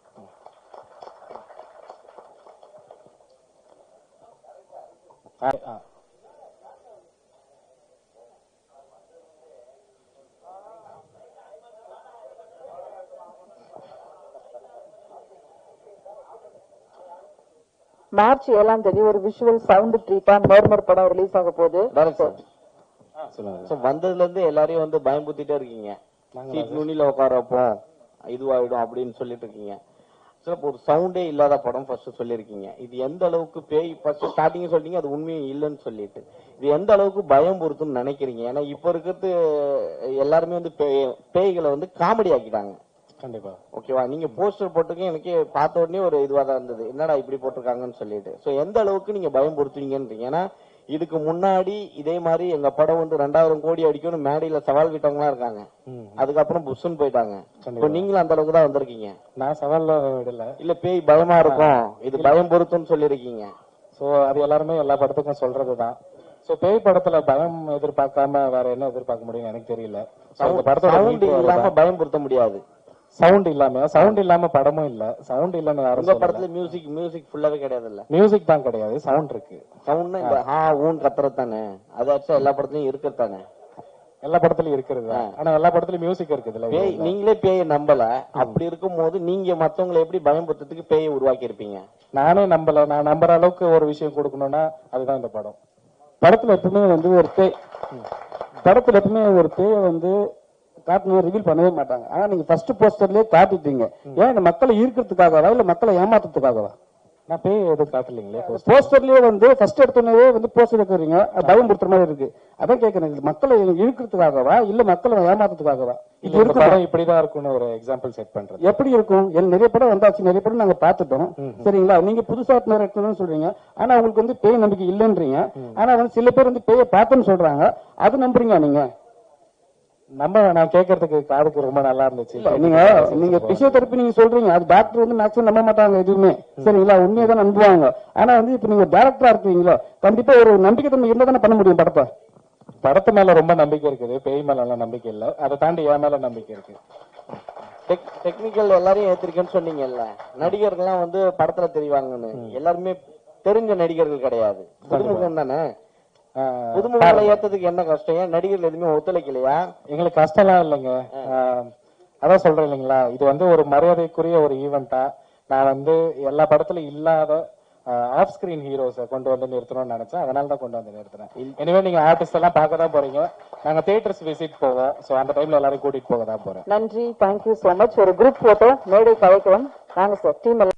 மார்ச் 7ஆம் தேதி ஒரு விஷுவல் சவுண்ட் ட்ரீட்டா மர்மர் படம் ரிலீஸ் ஆக போகுது. வந்ததுல இருந்து எல்லாரையும் வந்து பயம்புத்திட்டே இருக்கீங்க. சீட் நுனில உட்கார வைப்போம், இதுவாயிடும் அப்படின்னு சொல்லிட்டு இருக்கீங்க. ஒரு சவுண்டே இல்லாத படம் ஃபர்ஸ்ட் சொல்லிருக்கீங்க. இது எந்த அளவுக்கு பேய், ஃபர்ஸ்ட் ஸ்டார்டிங் சொல்லிட்டீங்க அது உண்மையும் இல்லைன்னு சொல்லிட்டு, இது எந்த அளவுக்கு பயம் பொறுத்துன்னு நினைக்கிறீங்க? ஏன்னா இப்ப இருக்கிறது எல்லாருமே வந்து பேய்களை வந்து காமெடி ஆக்கிட்டாங்க. கண்டிப்பா. ஓகேவா? நீங்க போஸ்டர் போட்டுக்க எனக்கு பார்த்த உடனே ஒரு இதுவா தான் இருந்தது, என்னடா இப்படி போட்டிருக்காங்கன்னு சொல்லிட்டு. சோ எந்த அளவுக்கு நீங்க பயம் பொறுத்துவீங்கன்றீங்க? ஏன்னா இதுக்கு முன்னாடி இதே மாதிரி எங்க படம் வந்து 2000 கோடி அடிக்கணும் மேடையில சவால் விட்டவங்களா இருக்காங்க. அதுக்கப்புறம் புஷ்ன்னு போயிட்டாங்க. நீங்களும் அந்த அளவுக்கு தான் வந்திருக்கீங்க. நான் சவால்ல விடல. இல்ல பேய் பயமா இருக்கும், இது பயம் பொறுத்துன்னு சொல்லிருக்கீங்க. சோ அது எல்லாருமே எல்லா படத்துக்கும் சொல்றதுதான். சோ பேய் படத்துல பயம் எதிர்பார்க்காம வேற என்ன எதிர்பார்க்க முடியும் எனக்கு தெரியல. சவுண்ட் இல்லாம பயம் பொருத்த முடியாது. சவுண்ட் இல்லாம படமும் இல்ல. சவுண்ட் இல்லன்னு யாரும் சொல்ல. படத்துல மியூசிக் ஃபுல்லாவே கிடையாது. இல்ல மியூசிக் தான் கிடையாது, சவுண்ட் இருக்கு. சவுண்ட்னா இந்த ஊன் கத்துறது தானே, அது ஆக்சுவலா எல்லா படத்துலயும் இருக்கிறது தானே. எல்லா படத்துலயும் இருக்கிறது. ஆனா எல்லா படத்துலயும் மியூசிக் இருக்குதுல்ல. நீங்களே பேயை நம்பல, அப்படி இருக்கும் போது நீங்க மத்தவங்களை எப்படி பயன்படுத்துறதுக்கு பேயை உருவாக்கி இருப்பீங்க? நானே நம்பல. நான் நம்புற அளவுக்கு ஒரு விஷயம் கொடுக்கணும்னா அதுதான் இந்த படம். படத்துல எப்பவுமே வந்து ஒரு பேயை வந்து காட்டணும், ரிவீல் பண்ணவே மாட்டாங்க. ஆனா நீங்க ஃபர்ஸ்ட் போஸ்டர்லயே காட்டிட்டீங்க. ஏன் இந்த மக்களை ஈர்க்கிறதுக்காகவா இல்ல மக்களை ஏமாத்துறதுக்காகவா? நான் பேய் எதுவும் காட்டலீங்களே. போஸ்டர்லயே வந்து ஃபர்ஸ்ட் எடுத்தோடனே வந்து போஸ்டர் எடுக்கிறீங்க, பயம் கொடுத்துற மாதிரி இருக்கு. அதான் கேட்கறேன், மக்களை இழுக்கிறதுக்காகவா இல்ல மக்களை ஏமாத்துறதுக்காகவா? இது இருக்கு படம் இப்படிதான் இருக்கும்னு ஒரு எக்ஸாம்பிள் செட் பண்றது. எப்படி இருக்கும்? நிறைய படம் வந்தாச்சு, நிறைய படம் நாங்க பாத்துட்டோம். சரிங்களா? நீங்க புதுசா எடுக்கணும்னு சொல்றீங்க, ஆனா உங்களுக்கு வந்து பேய் நம்பிக்கை இல்லைன்றீங்க. ஆனா வந்து சில பேர் வந்து பேயை பார்த்தேன்னு சொல்றாங்க, அது நம்புறீங்க நீங்க? நான் கேட்கறதுக்கு காதுக்கு ரொம்ப நல்லா இருந்துச்சு. நீங்க பிசியோதெரப்பி நீங்க சொல்றீங்க, அது டாக்டர் வந்து மேக்ஸிமம் நம்ப மாட்டாங்க எதுவுமே. சரிங்களா? உண்மையை தான் நம்புவாங்க. ஆனா வந்து இப்ப நீங்க டைரக்டரா இருக்கீங்களா, கண்டிப்பா ஒரு நம்பிக்கை தன்மை இருந்தா தானே பண்ண முடியும் படத்தை. படத்து மேல ரொம்ப நம்பிக்கை இருக்குது, பேய் மேல எல்லாம் நம்பிக்கை இல்ல. அதை தாண்டி என் மேல நம்பிக்கை இருக்கு. டெக்னிக்கல் எல்லாரையும் ஏத்திருக்கேன்னு சொன்னீங்கல்ல, நடிகர்கள்லாம் வந்து படத்துல தெரிவாங்கன்னு. எல்லாருமே தெரிஞ்ச நடிகர்கள் கிடையாது, புதுமுகம் தானே. புதுமுகங்களை ஏத்ததுக்கு என்ன கஷ்டம்? ஏன் நடிகர்கள் எதுவுமே ஒத்துழைக்கலையா? எங்களுக்கு கஷ்டம்லாம் இல்லைங்க. அதான் சொல்றேன் இல்லைங்களா, இது வந்து ஒரு மரியாதைக்குரிய ஒரு ஈவெண்டா. நான் வந்து எல்லா படத்துலயும் இல்லாத ஆஃப் ஸ்கிரீன் ஹீரோஸை கொண்டு வந்து நிறுத்தணும்னு நினைச்சேன், அதனால தான் கொண்டு வந்து நிறுத்தினேன். இனிமே நீங்க ஆர்டிஸ்ட் எல்லாம் பார்க்க தான் போறீங்க. நாங்க தியேட்டர்ஸ் விசிட் போவோம். சோ அந்த டைம்ல எல்லாரும் கூட்டிட்டு போக தான் போறேன். நன்றி, தேங்க்யூ சோ மச். ஒரு குரூப் போட்டோ மேடை கலைக்கவும் நாங்க சார் டீம்